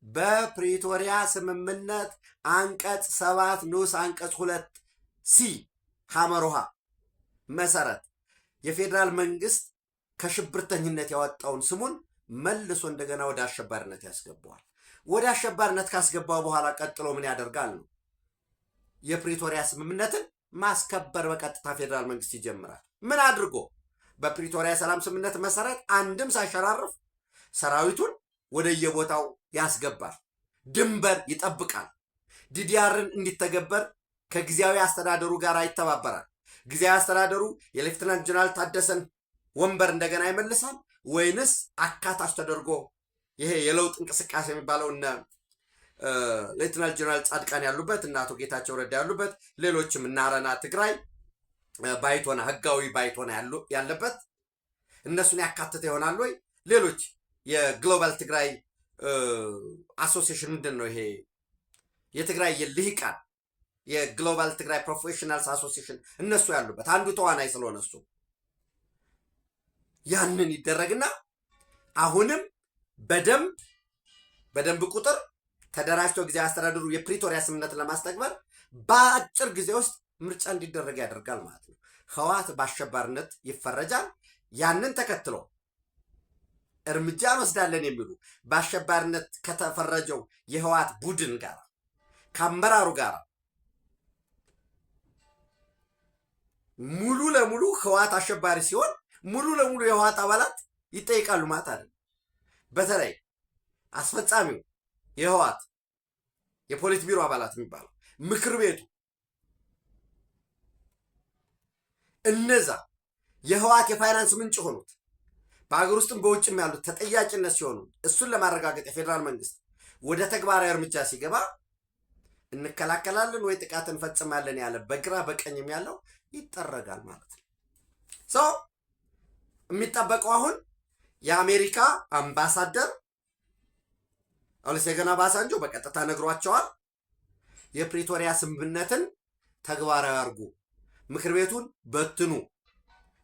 A: በፕሪቶሪያ ስምምነት አንቀጽ 7 ንዑስ አንቀጽ 2 ሲ ሐመሮሃ መሰረት የፌዴራል መንግስት ከሽብርተኝነት ያወጣውን ስሙን መልሶ እንደገና ወደ አሸባሪነት ያስገባዋል። ወደ አሸባሪነት ካስገባው በኋላ ቀጥሎ ምን ያደርጋል ነው? የፕሪቶሪያ ስምምነትን ማስከበር በቀጥታ ፌዴራል መንግስት ይጀምራል። ምን አድርጎ? በፕሪቶሪያ ሰላም ስምምነት መሰረት አንድም ሳይሸራርፍ ሰራዊቱን ወደየቦታው ያስገባል። ድንበር ይጠብቃል። ዲዲአርን እንዲተገበር ከጊዜያዊ አስተዳደሩ ጋር ይተባበራል። ጊዜያዊ አስተዳደሩ የሌፍትናንት ጀነራል ታደሰን ወንበር እንደገና ይመልሳል ወይንስ አካታች ተደርጎ ይሄ የለውጥ እንቅስቃሴ የሚባለው እነ ሌፍትናንት ጀነራል ጻድቃን ያሉበት እና አቶ ጌታቸው ረዳ ያሉበት ሌሎችም እና አረና ትግራይ ባይቶና ህጋዊ ባይቶና ያለበት እነሱን ያካተተ ይሆናል ወይ? ሌሎች የግሎባል ትግራይ አሶሲዬሽን ምንድን ነው ይሄ የትግራይ የልሂቃን የግሎባል ትግራይ ፕሮፌሽናልስ አሶሲዬሽን እነሱ ያሉበት አንዱ ተዋናይ ስለሆነ እሱ ያንን ይደረግና አሁንም በደንብ ቁጥር ተደራጅቶ ጊዜያዊ አስተዳደሩ የፕሪቶሪያ ስምምነትን ለማስተግበር በአጭር ጊዜ ውስጥ ምርጫ እንዲደረግ ያደርጋል ማለት ነው። ህወሓት በአሸባሪነት ይፈረጃል። ያንን ተከትሎ እርምጃ እንወስዳለን የሚሉ በአሸባሪነት ከተፈረጀው የህወሓት ቡድን ጋር ከአመራሩ ጋር ሙሉ ለሙሉ ህወሓት አሸባሪ ሲሆን ሙሉ ለሙሉ የህወሓት አባላት ይጠይቃሉ ማለት አይደለም። በተለይ አስፈጻሚው የህወሓት የፖሊት ቢሮ አባላት የሚባለው ምክር ቤቱ እነዛ የህወሓት የፋይናንስ ምንጭ ሆኑት በሀገር ውስጥም በውጭም ያሉት ተጠያቂነት ሲሆኑ እሱን ለማረጋገጥ የፌዴራል መንግስት ወደ ተግባራዊ እርምጃ ሲገባ እንከላከላለን ወይ ጥቃት እንፈጽማለን ያለ በግራ በቀኝም ያለው ይጠረጋል ማለት ነው። ሰው የሚጠበቀው አሁን የአሜሪካ አምባሳደር ኦሉሴጉን ኦባሳንጆ በቀጥታ ነግሯቸዋል። የፕሪቶሪያ ስምምነትን ተግባራዊ አድርጉ፣ ምክር ቤቱን በትኑ፣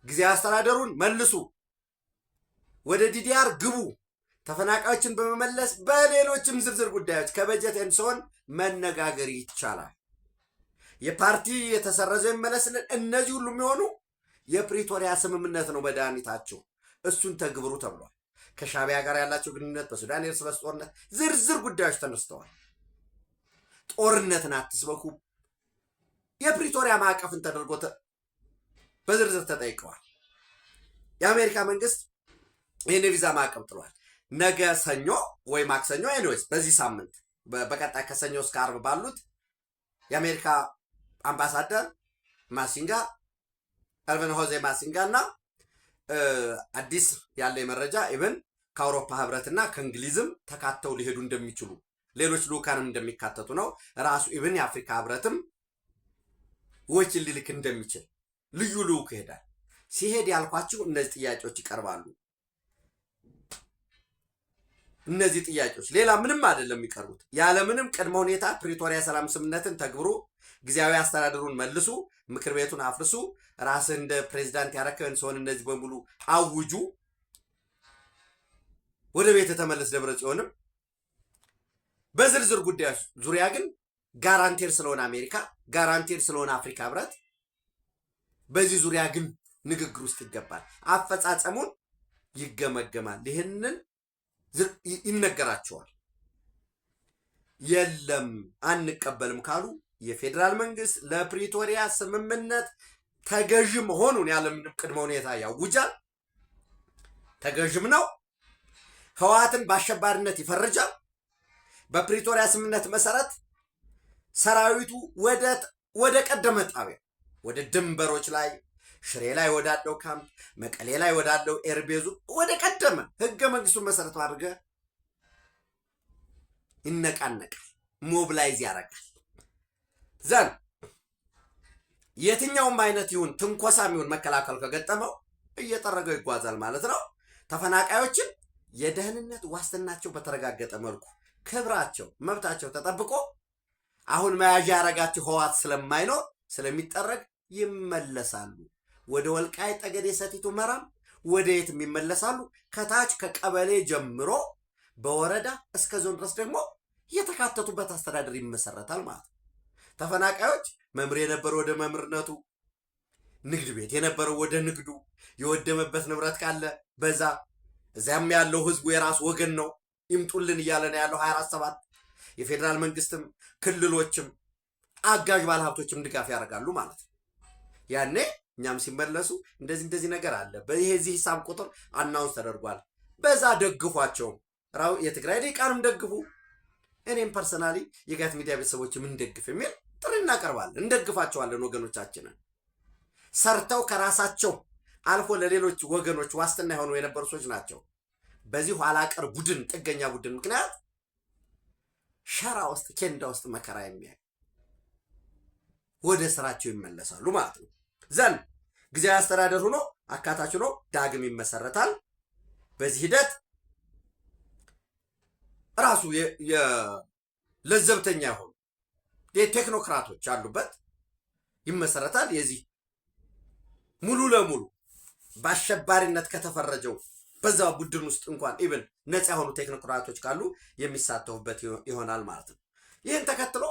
A: ጊዜያዊ አስተዳደሩን መልሱ፣ ወደ ዲዲአር ግቡ፣ ተፈናቃዮችን በመመለስ በሌሎችም ዝርዝር ጉዳዮች ከበጀት ኤንሶን መነጋገር ይቻላል። የፓርቲ የተሰረዘ ይመለስልን። እነዚህ ሁሉ የሚሆኑ የፕሪቶሪያ ስምምነት ነው መድኃኒታቸው። እሱን ተግብሩ ተብሏል። ከሻዕቢያ ጋር ያላቸው ግንኙነት፣ በሱዳን የእርስ በርስ ጦርነት ዝርዝር ጉዳዮች ተነስተዋል። ጦርነትን አትስበኩ፣ የፕሪቶሪያ ማዕቀፍን ተደርጎ በዝርዝር ተጠይቀዋል። የአሜሪካ መንግስት ይህን የቪዛ ማዕቀብ ጥሏል። ነገ ሰኞ ወይ ማክሰኞ ኤኒዌይስ በዚህ ሳምንት በቀጣይ ከሰኞ እስከ ዓርብ ባሉት የአሜሪካ አምባሳደር ማሲንጋ ኤርቪን ሆዜ ማሲንጋ እና አዲስ ያለ መረጃ ኢቨን ከአውሮፓ ህብረትና ከእንግሊዝም ተካተው ሊሄዱ እንደሚችሉ ሌሎች ልኡካንም እንደሚካተቱ ነው። ራሱ ኢቨን የአፍሪካ ህብረትም ወጪ ሊልክ እንደሚችል ልዩ ልኡክ ይሄዳል። ሲሄድ ያልኳችሁ እነዚህ ጥያቄዎች ይቀርባሉ። እነዚህ ጥያቄዎች ሌላ ምንም አይደለም የሚቀርቡት። ያለምንም ቅድመ ሁኔታ ፕሪቶሪያ ሰላም ስምምነትን ተግብሩ፣ ጊዜያዊ አስተዳደሩን መልሱ፣ ምክር ቤቱን አፍርሱ፣ ራስህ እንደ ፕሬዚዳንት ያረከን ሰውን እነዚህ በሙሉ አውጁ፣ ወደ ቤት ተመለስ ደብረ ጽዮንም። በዝርዝር ጉዳዮች ዙሪያ ግን ጋራንቲር ስለሆነ አሜሪካ ጋራንቲር ስለሆነ አፍሪካ ህብረት በዚህ ዙሪያ ግን ንግግር ውስጥ ይገባል። አፈጻጸሙን ይገመገማል። ይህንን ይነገራቸዋል። የለም አንቀበልም ካሉ የፌዴራል መንግስት ለፕሪቶሪያ ስምምነት ተገዥ መሆኑን ያለምንም ቅድመ ሁኔታ ያውጃል። ተገዥም ነው። ህወሓትን በአሸባሪነት ይፈርጃል። በፕሪቶሪያ ስምምነት መሰረት ሰራዊቱ ወደ ቀደመ ጣቢያ ወደ ድንበሮች ላይ ሽሬ ላይ ወዳለው ካምፕ፣ መቀሌ ላይ ወዳለው ኤርቤዙ ወደ ቀደመ ህገ መንግስቱን መሰረት አድርገ ይነቃነቃል፣ ሞብላይዝ ያደርጋል። ዘን የትኛውም አይነት ይሁን ትንኮሳም ይሁን መከላከል ከገጠመው እየጠረገው ይጓዛል ማለት ነው። ተፈናቃዮችን የደህንነት ዋስትናቸው በተረጋገጠ መልኩ ክብራቸው፣ መብታቸው ተጠብቆ አሁን መያዣ ያረጋቸው ህወሓት ስለማይኖር ስለሚጠረግ ይመለሳሉ። ወደ ወልቃይት ጠገዴ፣ ሰቲት ሁመራም ወደ የትም ይመለሳሉ። ከታች ከቀበሌ ጀምሮ በወረዳ እስከ ዞን ድረስ ደግሞ የተካተቱበት አስተዳደር ይመሰረታል ማለት ነው። ተፈናቃዮች መምህር የነበረው ወደ መምህርነቱ፣ ንግድ ቤት የነበረው ወደ ንግዱ፣ የወደመበት ንብረት ካለ በዛ እዚያም ያለው ህዝቡ የራሱ ወገን ነው ይምጡልን እያለ ነው ያለው 24/7። የፌዴራል መንግስትም ክልሎችም አጋዥ ባለሀብቶችም ድጋፍ ያደርጋሉ ማለት ነው። ያኔ እኛም ሲመለሱ እንደዚህ ነገር አለ፣ በዚህ ሂሳብ ቁጥር አናውንስ ተደርጓል፣ በዛ ደግፏቸው። የትግራይ ሊቃንም ደግፉ፣ እኔም ፐርሰናሊ የጋት ሚዲያ ቤተሰቦች እንደግፍ የሚል ጥሪ እናቀርባለን። እንደግፋቸዋለን። ወገኖቻችንን ሰርተው ከራሳቸው አልፎ ለሌሎች ወገኖች ዋስትና የሆኑ የነበሩ ሰዎች ናቸው። በዚህ ኋላ ቀር ቡድን፣ ጥገኛ ቡድን ምክንያት ሸራ ውስጥ ኬንዳ ውስጥ መከራ የሚያይ ወደ ስራቸው ይመለሳሉ ማለት ነው። ዘንድ ጊዜያዊ አስተዳደር ሆኖ አካታች ሆኖ ዳግም ይመሰረታል። በዚህ ሂደት ራሱ ለዘብተኛ የሆኑ የቴክኖክራቶች አሉበት ይመሰረታል። የዚህ ሙሉ ለሙሉ በአሸባሪነት ከተፈረጀው በዛ ቡድን ውስጥ እንኳን ኢቭን ነፃ የሆኑ ቴክኖክራቶች ካሉ የሚሳተፉበት ይሆናል ማለት ነው። ይህን ተከትሎ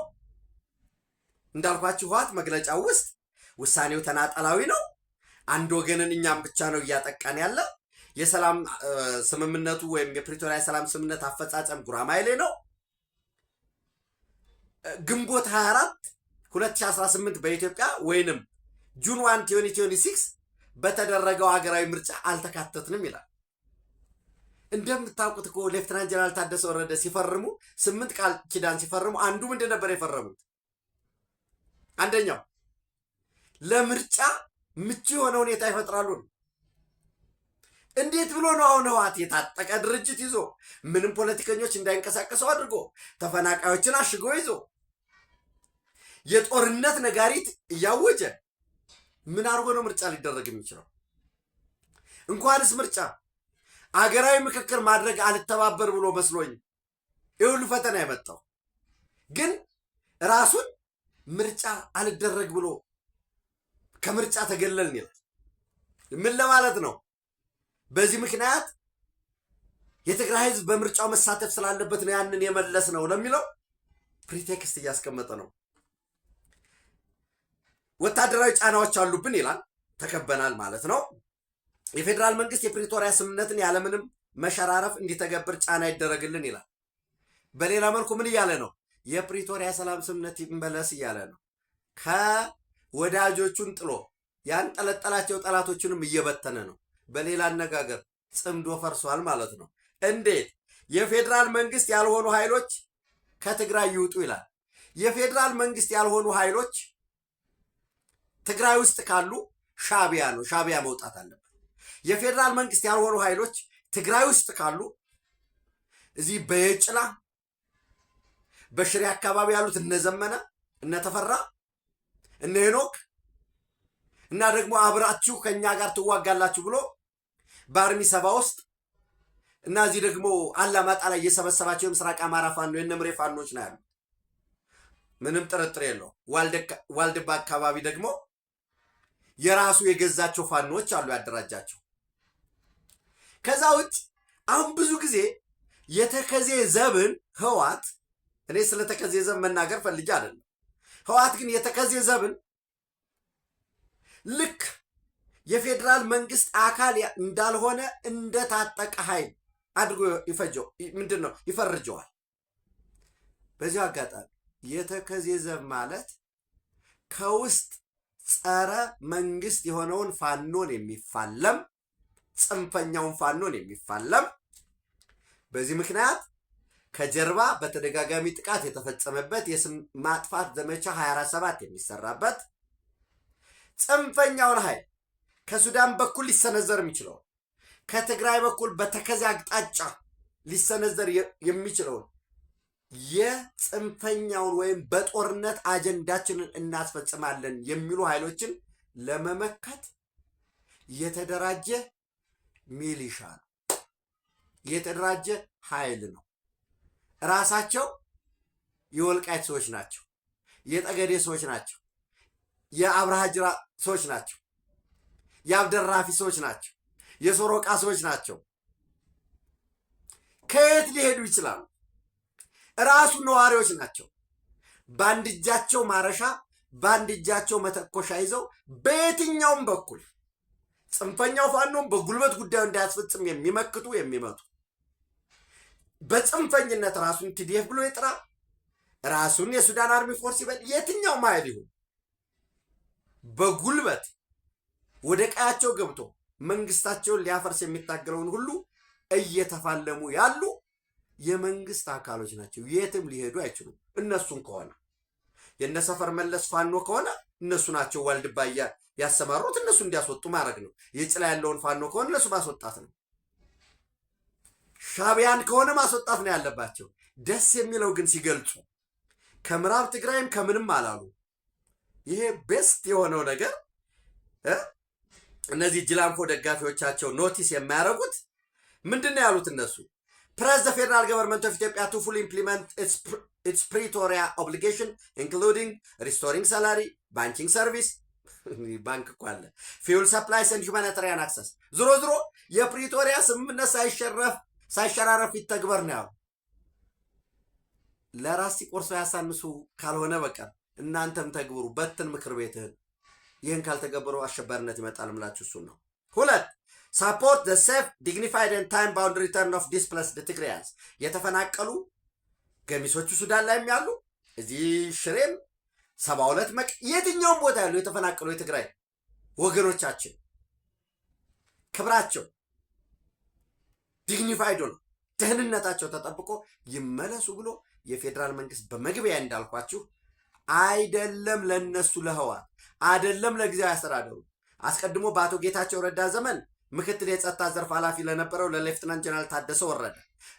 A: እንዳልኳችሁ ህወሓት መግለጫው ውስጥ ውሳኔው ተናጠላዊ ነው፣ አንድ ወገንን እኛም ብቻ ነው እያጠቃን ያለ፣ የሰላም ስምምነቱ ወይም የፕሪቶሪያ ሰላም ስምምነት አፈጻጸም ጉራማይሌ ነው፣ ግንቦት 24 2018 በኢትዮጵያ ወይንም ጁን 1 2026 በተደረገው ሀገራዊ ምርጫ አልተካተትንም ይላል። እንደምታውቁት እኮ ሌፍትናንት ጀነራል ታደሰ ወረደ ሲፈርሙ 8 ቃል ኪዳን ሲፈርሙ አንዱ ምንድን ነበር የፈረሙት? አንደኛው ለምርጫ ምቹ የሆነ ሁኔታ ይፈጥራሉ ነው። እንዴት ብሎ ነው አሁን ህወሓት የታጠቀ ድርጅት ይዞ ምንም ፖለቲከኞች እንዳይንቀሳቀሱ አድርጎ ተፈናቃዮችን አሽጎ ይዞ የጦርነት ነጋሪት እያወጀ ምን አድርጎ ነው ምርጫ ሊደረግ የሚችለው? እንኳንስ ምርጫ አገራዊ ምክክር ማድረግ አልተባበር ብሎ መስሎኝ ይሁሉ ፈተና የመጣው ግን ራሱን ምርጫ አልደረግ ብሎ ከምርጫ ተገለልን ይላል። ምን ለማለት ነው? በዚህ ምክንያት የትግራይ ህዝብ በምርጫው መሳተፍ ስላለበት ነው ያንን የመለስ ነው ለሚለው ፕሪቴክስት እያስቀመጠ ነው። ወታደራዊ ጫናዎች አሉብን ይላል። ተከበናል ማለት ነው። የፌዴራል መንግስት የፕሪቶሪያ ስምምነትን ያለምንም መሸራረፍ እንዲተገብር ጫና ይደረግልን ይላል። በሌላ መልኩ ምን እያለ ነው? የፕሪቶሪያ ሰላም ስምምነት ይመለስ እያለ ነው። ከወዳጆቹን ጥሎ ያንጠለጠላቸው ጠላቶቹንም እየበተነ ነው። በሌላ አነጋገር ጽምዶ ፈርሷል ማለት ነው። እንዴት? የፌዴራል መንግስት ያልሆኑ ኃይሎች ከትግራይ ይውጡ ይላል። የፌዴራል መንግስት ያልሆኑ ኃይሎች ትግራይ ውስጥ ካሉ ሻቢያ ነው፣ ሻቢያ መውጣት አለበት። የፌዴራል መንግስት ያልሆኑ ኃይሎች ትግራይ ውስጥ ካሉ እዚህ በየጭላ በሽሬ አካባቢ ያሉት እነዘመነ እነተፈራ እነ ሄኖክ እና ደግሞ አብራችሁ ከኛ ጋር ትዋጋላችሁ ብሎ በአርሚ ሰባ ውስጥ እና እዚህ ደግሞ አላማጣ ላይ እየሰበሰባቸው የምስራቅ አማራ ፋኖ የነምሬ ፋኖች ነው ያሉት። ምንም ጥርጥር የለው። ዋልድባ አካባቢ ደግሞ የራሱ የገዛቸው ፋኖች አሉ ያደራጃቸው። ከዛ ውጭ አሁን ብዙ ጊዜ የተከዜ ዘብን ህወሓት፣ እኔ ስለ ተከዜ ዘብ መናገር ፈልጌ አይደለም። ህወሓት ግን የተከዜ ዘብን ልክ የፌዴራል መንግስት አካል እንዳልሆነ እንደታጠቀ ኃይል አድርጎ ይፈርጀዋል። በዚህ አጋጣሚ የተከዜ ዘብ ማለት ከውስጥ ጸረ መንግስት የሆነውን ፋኖን የሚፋለም ጽንፈኛውን ፋኖን የሚፋለም በዚህ ምክንያት ከጀርባ በተደጋጋሚ ጥቃት የተፈጸመበት የስም ማጥፋት ዘመቻ 24/7 የሚሰራበት ጽንፈኛውን ኃይል ከሱዳን በኩል ሊሰነዘር የሚችለው ከትግራይ በኩል በተከዜ አቅጣጫ ሊሰነዘር የሚችለውን የጽንፈኛውን ወይም በጦርነት አጀንዳችንን እናስፈጽማለን የሚሉ ኃይሎችን ለመመከት የተደራጀ ሚሊሻ ነው፣ የተደራጀ ኃይል ነው። ራሳቸው የወልቃይት ሰዎች ናቸው፣ የጠገዴ ሰዎች ናቸው፣ የአብርሃ ጅራ ሰዎች ናቸው፣ የአብደራፊ ሰዎች ናቸው፣ የሶሮቃ ሰዎች ናቸው። ከየት ሊሄዱ ይችላሉ? ራሱ ነዋሪዎች ናቸው። በአንድ እጃቸው ማረሻ በአንድ እጃቸው መተኮሻ ይዘው በየትኛውም በኩል ጽንፈኛው ፋኖም በጉልበት ጉዳዩ እንዳያስፈጽም የሚመክቱ የሚመቱ በጽንፈኝነት ራሱን ቲዲኤፍ ብሎ ይጥራ ራሱን የሱዳን አርሚ ፎርስ ይበል የትኛው ማይል ይሁን በጉልበት ወደ ቀያቸው ገብቶ መንግስታቸውን ሊያፈርስ የሚታገለውን ሁሉ እየተፋለሙ ያሉ የመንግስት አካሎች ናቸው። የትም ሊሄዱ አይችሉም። እነሱን ከሆነ የነሰፈር መለስ ፋኖ ከሆነ እነሱ ናቸው ዋልድባ ያሰማሩት እነሱ እንዲያስወጡ ማድረግ ነው። የጭላ ያለውን ፋኖ ከሆነ እነሱ ማስወጣት ነው። ሻቢያን ከሆነ ማስወጣት ነው ያለባቸው። ደስ የሚለው ግን ሲገልጹ ከምዕራብ ትግራይም ከምንም አላሉ። ይሄ ቤስት የሆነው ነገር እነዚህ ጅላንፎ ደጋፊዎቻቸው ኖቲስ የማያደርጉት ምንድን ነው ያሉት? እነሱ press the federal government of Ethiopia to fully implement its Pretoria obligation including restoring salary, banking service, ባንክ እኮ አለ fuel supplies and humanitarian access ዝሮ የፕሪቶሪያ ስምምነት ሳይሸራረፍ ይተግበር ነው። ለራስ ሲቆርሶ ያሳንሱ ካልሆነ በቀር እናንተም ተግብሩ በትን ምክር ቤትህን ይህን ካልተገበሩ አሸባሪነት ይመጣል ምላችሁ እሱን ነው። ሁለት support the safe, dignified and time-bound return of displaced Tigrayans የተፈናቀሉ ገሚሶቹ ሱዳን ላይም ያሉ እዚህ ሽሬም 72 መቅ የትኛውም ቦታ ያሉ የተፈናቀሉ የትግራይ ወገኖቻችን ክብራቸው ዲግኒፋይድ ነው ደህንነታቸው ተጠብቆ ይመለሱ ብሎ የፌደራል መንግስት በመግቢያ እንዳልኳችሁ አይደለም ለነሱ ለህዋት አይደለም ለጊዜያዊ አስተዳደሩ አስቀድሞ በአቶ ጌታቸው ረዳ ዘመን ምክትል የጸጥታ ዘርፍ ኃላፊ ለነበረው ለሌፍትናንት ጀነራል ታደሰ ወረደ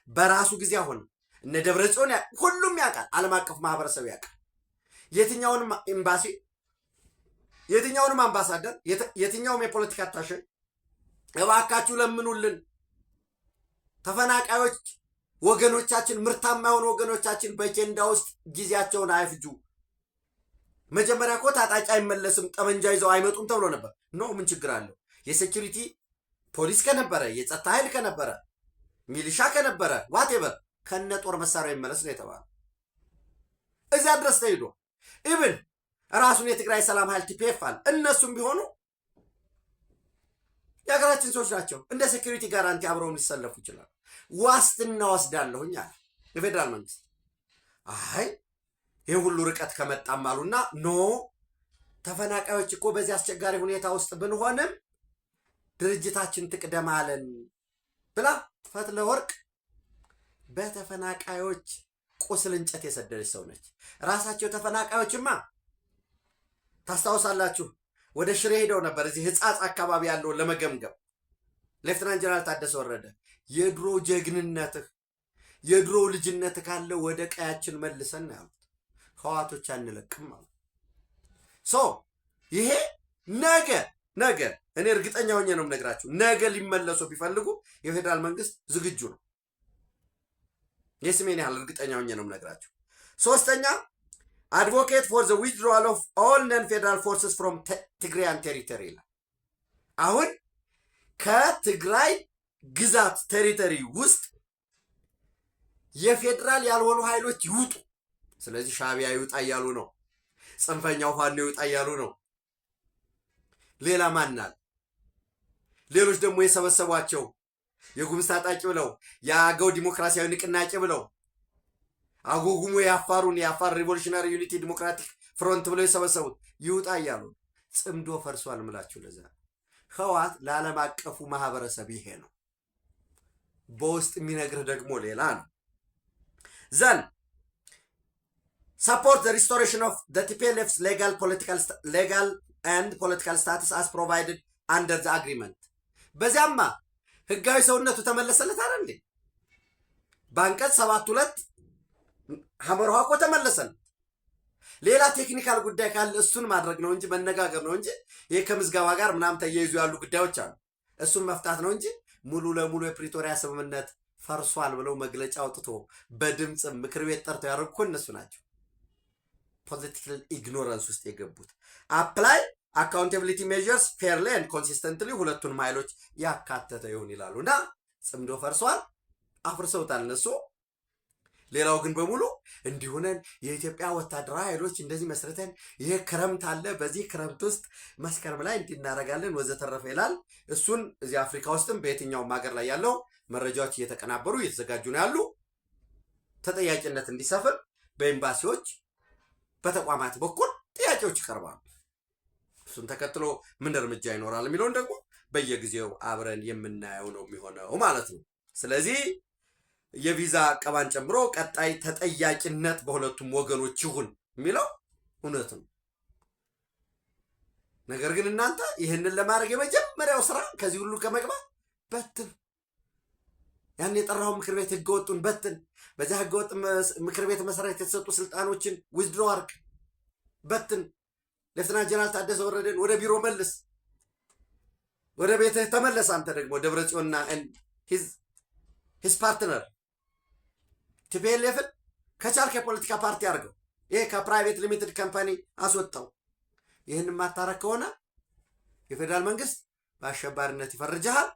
A: በራሱ ጊዜ አሁን እነ ደብረጽዮን ሁሉም ያውቃል። ዓለም አቀፍ ማህበረሰብ ያውቃል። የትኛውንም ኤምባሲ የትኛውንም አምባሳደር የትኛውም የፖለቲካ አታሼ እባካችሁ ለምኑልን ተፈናቃዮች ወገኖቻችን ምርታማ የሆኑ ወገኖቻችን በኬንዳ ውስጥ ጊዜያቸውን አይፍጁ። መጀመሪያ እኮ ታጣቂ አይመለስም ጠመንጃ ይዘው አይመጡም ተብሎ ነበር። ኖ ምን ችግር አለው? የሴኩሪቲ ፖሊስ ከነበረ የጸጥታ ኃይል ከነበረ ሚሊሻ ከነበረ ዋቴቨር ከነ ጦር መሳሪያ ይመለስ ነው የተባለው። እዚያ ድረስ ተሄዶ ኢቭን ራሱን የትግራይ ሰላም ኃይል ቲፒኤፍ አለ እነሱም ቢሆኑ የሀገራችን ሰዎች ናቸው። እንደ ሴኩሪቲ ጋራንቲ አብረው ሊሰለፉ ይችላል። ዋስትና ወስዳለሁኝ አለ የፌደራል መንግስት። አይ ይህ ሁሉ ርቀት ከመጣም አሉና ኖ ተፈናቃዮች እኮ በዚህ አስቸጋሪ ሁኔታ ውስጥ ብንሆንም ድርጅታችን ትቅደም አለን ብላ ፈትለ ወርቅ በተፈናቃዮች ቁስል እንጨት የሰደደች ሰው ነች። ራሳቸው ተፈናቃዮችማ ታስታውሳላችሁ ወደ ሽሬ ሄደው ነበር እዚህ ህጻጽ አካባቢ ያለው ለመገምገም። ሌፍትናንት ጀነራል ታደሰ ወረደ የድሮ ጀግንነትህ የድሮ ልጅነትህ ካለ ወደ ቀያችን መልሰን ያሉት ህዋቶች አንለቅም አሉ። ሶ ይሄ ነገ እኔ እርግጠኛ ሆኜ ነው የምነግራችሁ ነገ ሊመለሱ ቢፈልጉ የፌደራል መንግስት ዝግጁ ነው። የስሜን ያህል እርግጠኛ ሆኜ ነው የምነግራችሁ። ሶስተኛ advocate for the withdrawal of all non-federal forces from Tigrayan territory ይላል። አሁን ከትግራይ ግዛት ቴሪቶሪ ውስጥ የፌደራል ያልሆኑ ኃይሎች ይውጡ። ስለዚህ ሻቢያ ይውጣ እያሉ ነው። ጽንፈኛው ፋኖ ይውጣ እያሉ ነው። ሌላ ማናል? ሌሎች ደግሞ የሰበሰቧቸው የጉምዝ ታጣቂ ብለው የአገው ዲሞክራሲያዊ ንቅናቄ ብለው አጎጉሞ የአፋር ሪቮሉሽናሪ ዩኒቲ ዲሞክራቲክ ፍሮንት ብለው የሰበሰቡት ይውጣ እያሉ ጽምዶ ፈርሷል ምላችሁ። ለዛ ህዋት ለዓለም አቀፉ ማህበረሰብ ይሄ ነው። በውስጥ የሚነግርህ ደግሞ ሌላ ነው። ዘን support the restoration of the TPLF's legal and political status as provided under the agreement። በዚያማ ህጋዊ ሰውነቱ ተመለሰለት አይደል እንዴ? ባንቀጽ 72 ሐመርሃ እኮ ተመለሰለት። ሌላ ቴክኒካል ጉዳይ ካለ እሱን ማድረግ ነው እንጂ መነጋገር ነው እንጂ ይሄ ከምዝገባ ጋር ምናምን ተያይዞ ያሉ ጉዳዮች አሉ። እሱን መፍታት ነው እንጂ ሙሉ ለሙሉ የፕሪቶሪያ ስምምነት ፈርሷል ብለው መግለጫ አውጥቶ በድምጽ ምክር ቤት ጠርተው ያደረጉ እነሱ ናቸው። ፖለቲካል ኢግኖራንስ ውስጥ የገቡት አፕላይ አካውንታቢሊቲ ሜዠርስ ፌርሊ ኤንድ ኮንሲስተንትሊ ሁለቱን ኃይሎች ያካተተ ይሁን ይላሉና ጽምዶ ፈርሷል። አፍርሰውታል እነሱ። ሌላው ግን በሙሉ እንዲሆነን የኢትዮጵያ ወታደራዊ ኃይሎች እንደዚህ መስርተን ይሄ ክረምት አለ፣ በዚህ ክረምት ውስጥ መስከረም ላይ እንዲናረጋለን ወዘተረፈ ይላል። እሱን እዚህ አፍሪካ ውስጥም በየትኛውም ሀገር ላይ ያለው መረጃዎች እየተቀናበሩ እየተዘጋጁ ነው ያሉ። ተጠያቂነት እንዲሰፍን በኤምባሲዎች በተቋማት በኩል ጥያቄዎች ይቀርባሉ። እሱን ተከትሎ ምን እርምጃ ይኖራል የሚለውን ደግሞ በየጊዜው አብረን የምናየው ነው የሚሆነው ማለት ነው። ስለዚህ የቪዛ አቀባን ጨምሮ ቀጣይ ተጠያቂነት በሁለቱም ወገኖች ይሁን የሚለው እውነት ነው። ነገር ግን እናንተ ይህንን ለማድረግ የመጀመሪያው ስራ ከዚህ ሁሉ ከመግባት በትን ያን የጠራው ምክር ቤት ህገወጡን በትን፣ በዚያ ህገወጥ ምክር ቤት መሰረት የተሰጡ ስልጣኖችን ዊዝድሮ አርግ በትን። ሌፍትናንት ጀነራል ታደሰ ወረደን ወደ ቢሮ መልስ፣ ወደ ቤትህ ተመለስ። አንተ ደግሞ ደብረጽዮንና ሂዝ ፓርትነር ቲፒኤልኤፍን ከቻልክ የፖለቲካ ፓርቲ አድርገው፣ ይሄ ከፕራይቬት ሊሚትድ ካምፓኒ አስወጣው። ይህን ማታረክ ከሆነ የፌዴራል መንግስት በአሸባሪነት ይፈርጅሃል።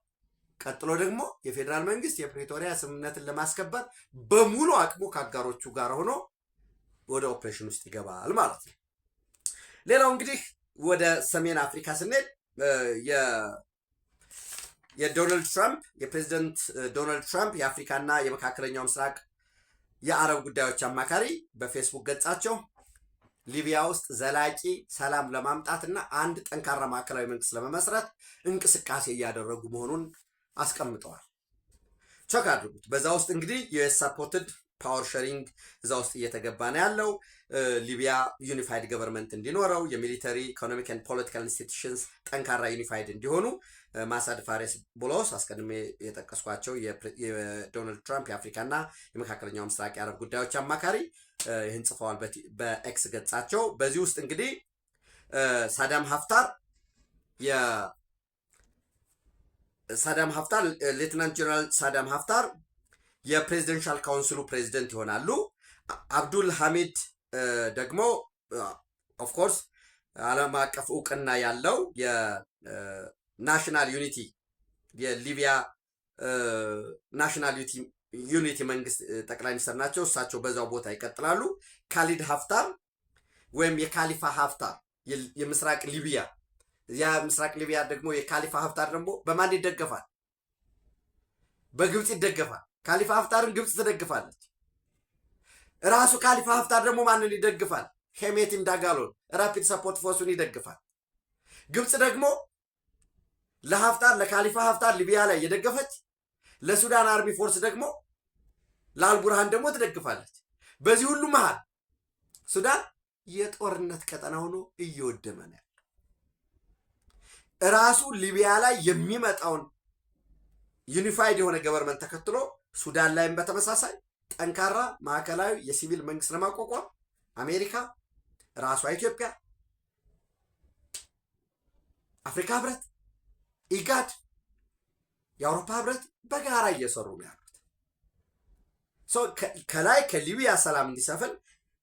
A: ቀጥሎ ደግሞ የፌዴራል መንግስት የፕሪቶሪያ ስምምነትን ለማስከበር በሙሉ አቅሙ ከአጋሮቹ ጋር ሆኖ ወደ ኦፕሬሽን ውስጥ ይገባል ማለት ነው። ሌላው እንግዲህ ወደ ሰሜን አፍሪካ ስንሄድ የዶናልድ ትራምፕ የፕሬዚደንት ዶናልድ ትራምፕ የአፍሪካና የመካከለኛው ምስራቅ የአረብ ጉዳዮች አማካሪ በፌስቡክ ገጻቸው ሊቢያ ውስጥ ዘላቂ ሰላም ለማምጣትና አንድ ጠንካራ ማዕከላዊ መንግስት ለመመስረት እንቅስቃሴ እያደረጉ መሆኑን አስቀምጠዋል። ቸክ አድርጉት። በዛ ውስጥ እንግዲህ ዩኤስ ሰፖርትድ ፓወር ሼሪንግ እዛ ውስጥ እየተገባ ነው ያለው። ሊቢያ ዩኒፋይድ ገቨርንመንት እንዲኖረው፣ የሚሊተሪ ኢኮኖሚክ ኤንድ ፖለቲካል ኢንስቲትዩሽንስ ጠንካራ ዩኒፋይድ እንዲሆኑ ማሳድ ፋሬስ ቦሎስ አስቀድሜ የጠቀስኳቸው የዶናልድ ትራምፕ የአፍሪካና የመካከለኛው ምስራቅ የአረብ ጉዳዮች አማካሪ ይህን ጽፈዋል በኤክስ ገጻቸው። በዚህ ውስጥ እንግዲህ ሳዳም ሀፍታር ሌትናንት ጀነራል ሳዳም ሀፍታር የፕሬዚደንሻል ካውንስሉ ፕሬዚደንት ይሆናሉ። አብዱል ሐሚድ ደግሞ ኦፍኮርስ ዓለም አቀፍ እውቅና ያለው የናሽናል ዩኒቲ የሊቢያ ናሽናል ዩኒቲ መንግስት ጠቅላይ ሚኒስትር ናቸው። እሳቸው በዛው ቦታ ይቀጥላሉ። ካሊድ ሀፍታር ወይም የካሊፋ ሀፍታር የምስራቅ ሊቢያ ያ ምስራቅ ሊቢያ ደግሞ የካሊፋ ሀፍታር ደግሞ በማን ይደገፋል? በግብፅ ይደገፋል። ካሊፋ ሀፍታርን ግብፅ ትደግፋለች። ራሱ ካሊፋ ሀፍታር ደግሞ ማንን ይደግፋል? ሄሜቲን ዳጋሎን ራፒድ ሰፖርት ፎርሱን ይደግፋል። ግብፅ ደግሞ ለሀፍታር ለካሊፋ ሀፍታር ሊቢያ ላይ የደገፈች፣ ለሱዳን አርሚ ፎርስ ደግሞ ለአልቡርሃን ደግሞ ትደግፋለች። በዚህ ሁሉ መሃል ሱዳን የጦርነት ቀጠና ሆኖ እየወደመ ነው። ራሱ ሊቢያ ላይ የሚመጣውን ዩኒፋይድ የሆነ ገቨርንመንት ተከትሎ ሱዳን ላይም በተመሳሳይ ጠንካራ ማዕከላዊ የሲቪል መንግስት ለማቋቋም አሜሪካ፣ ራሷ ኢትዮጵያ፣ አፍሪካ ህብረት፣ ኢጋድ፣ የአውሮፓ ህብረት በጋራ እየሰሩ ነው ያሉት። ከላይ ከሊቢያ ሰላም እንዲሰፍን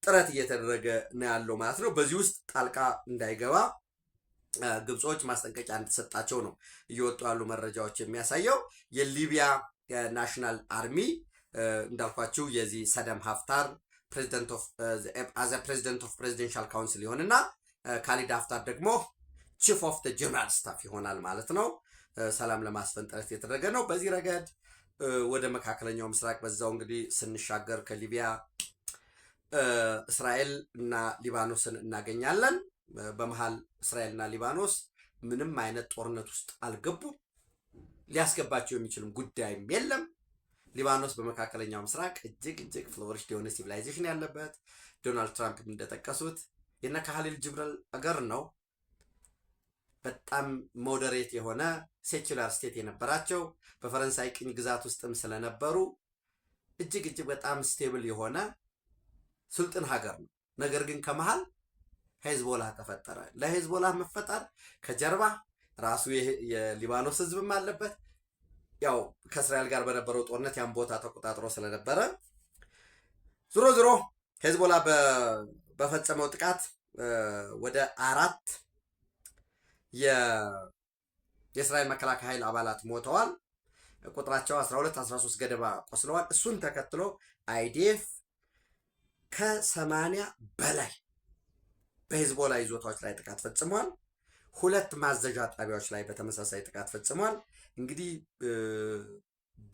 A: ጥረት እየተደረገ ነው ያለው ማለት ነው። በዚህ ውስጥ ጣልቃ እንዳይገባ ግብጾች ማስጠንቀቂያ እንደተሰጣቸው ነው እየወጡ ያሉ መረጃዎች የሚያሳየው። የሊቢያ ናሽናል አርሚ እንዳልኳችሁ የዚህ ሳዳም ሀፍታር ፕሬዚደንት ኦፍ ፕሬዚደንሻል ካውንስል ይሆንና ካሊድ ሀፍታር ደግሞ ቺፍ ኦፍ ደ ጀነራል ስታፍ ይሆናል ማለት ነው። ሰላም ለማስፈን ጥረት የተደረገ ነው። በዚህ ረገድ ወደ መካከለኛው ምስራቅ በዛው እንግዲህ ስንሻገር ከሊቢያ እስራኤል እና ሊባኖስን እናገኛለን። በመሃል እስራኤልና ሊባኖስ ምንም አይነት ጦርነት ውስጥ አልገቡም። ሊያስገባቸው የሚችልም ጉዳይም የለም። ሊባኖስ በመካከለኛው ምስራቅ እጅግ ፍሎሪሽድ የሆነ ሲቪላይዜሽን ያለበት፣ ዶናልድ ትራምፕ እንደጠቀሱት የነ ካሊል ጅብረል አገር ነው። በጣም ሞዴሬት የሆነ ሴኩላር ስቴት የነበራቸው በፈረንሳይ ቅኝ ግዛት ውስጥም ስለነበሩ እጅግ በጣም ስቴብል የሆነ ስልጥን ሀገር ነው። ነገር ግን ከመሃል ሄዝቦላ ተፈጠረ። ለሄዝቦላ መፈጠር ከጀርባ ራሱ የሊባኖስ ህዝብም አለበት። ያው ከእስራኤል ጋር በነበረው ጦርነት ያን ቦታ ተቆጣጥሮ ስለነበረ ዞሮ ሄዝቦላ በፈጸመው ጥቃት ወደ 4 የእስራኤል መከላከያ ኃይል አባላት ሞተዋል። ቁጥራቸው 12-13 ገደማ ቆስለዋል። እሱን ተከትሎ አይዲኤፍ ከ80 በላይ በሂዝቦላ ይዞታዎች ላይ ጥቃት ፈጽሟል። 2 ማዘዣ ጣቢያዎች ላይ በተመሳሳይ ጥቃት ፈጽሟል። እንግዲህ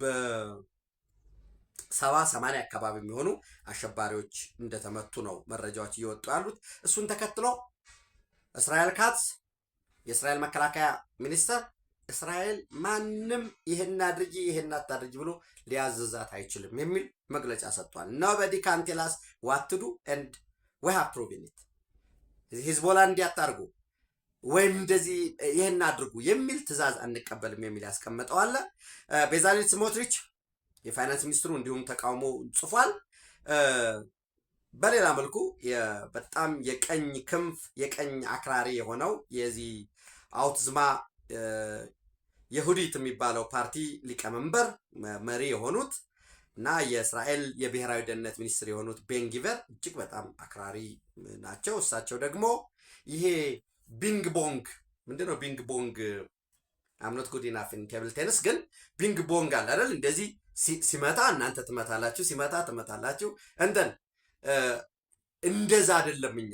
A: በ70-80 አካባቢ የሚሆኑ አሸባሪዎች እንደተመቱ ነው መረጃዎች እየወጡ ያሉት። እሱን ተከትሎ እስራኤል ካትዝ የእስራኤል መከላከያ ሚኒስተር እስራኤል ማንም ይህን አድርጊ ይህን አታድርጊ ብሎ ሊያዘዛት አይችልም የሚል መግለጫ ሰጥቷል። ኖበዲ ካን ቴል አስ ዋት ቱ ዱ ኤንድ ዊ ሃቭ ፕሩቭን ኢት። ሂዝቦላ እንዲያታርጉ ወይም እንደዚህ ይህን አድርጉ የሚል ትዕዛዝ አንቀበልም የሚል ያስቀመጠው አለ። ቤዛሌል ስሞትሪች የፋይናንስ ሚኒስትሩ እንዲሁም ተቃውሞ ጽፏል። በሌላ መልኩ በጣም የቀኝ ክንፍ የቀኝ አክራሪ የሆነው የዚህ አውትዝማ የሁዲት የሚባለው ፓርቲ ሊቀመንበር መሪ የሆኑት እና የእስራኤል የብሔራዊ ደህንነት ሚኒስትር የሆኑት ቤንጊቨር እጅግ በጣም አክራሪ ናቸው። እሳቸው ደግሞ ይሄ ቢንግ ቦንግ ምንድነው? ቢንግ ቦንግ አምኖት ጉድ ኢናፍ ኢን ቴብል ቴኒስ፣ ግን ቢንግ ቦንግ አለ አይደል? እንደዚህ ሲመታ እናንተ ትመታላችሁ፣ ሲመታ ትመታላችሁ። እንደዛ አይደለም። እኛ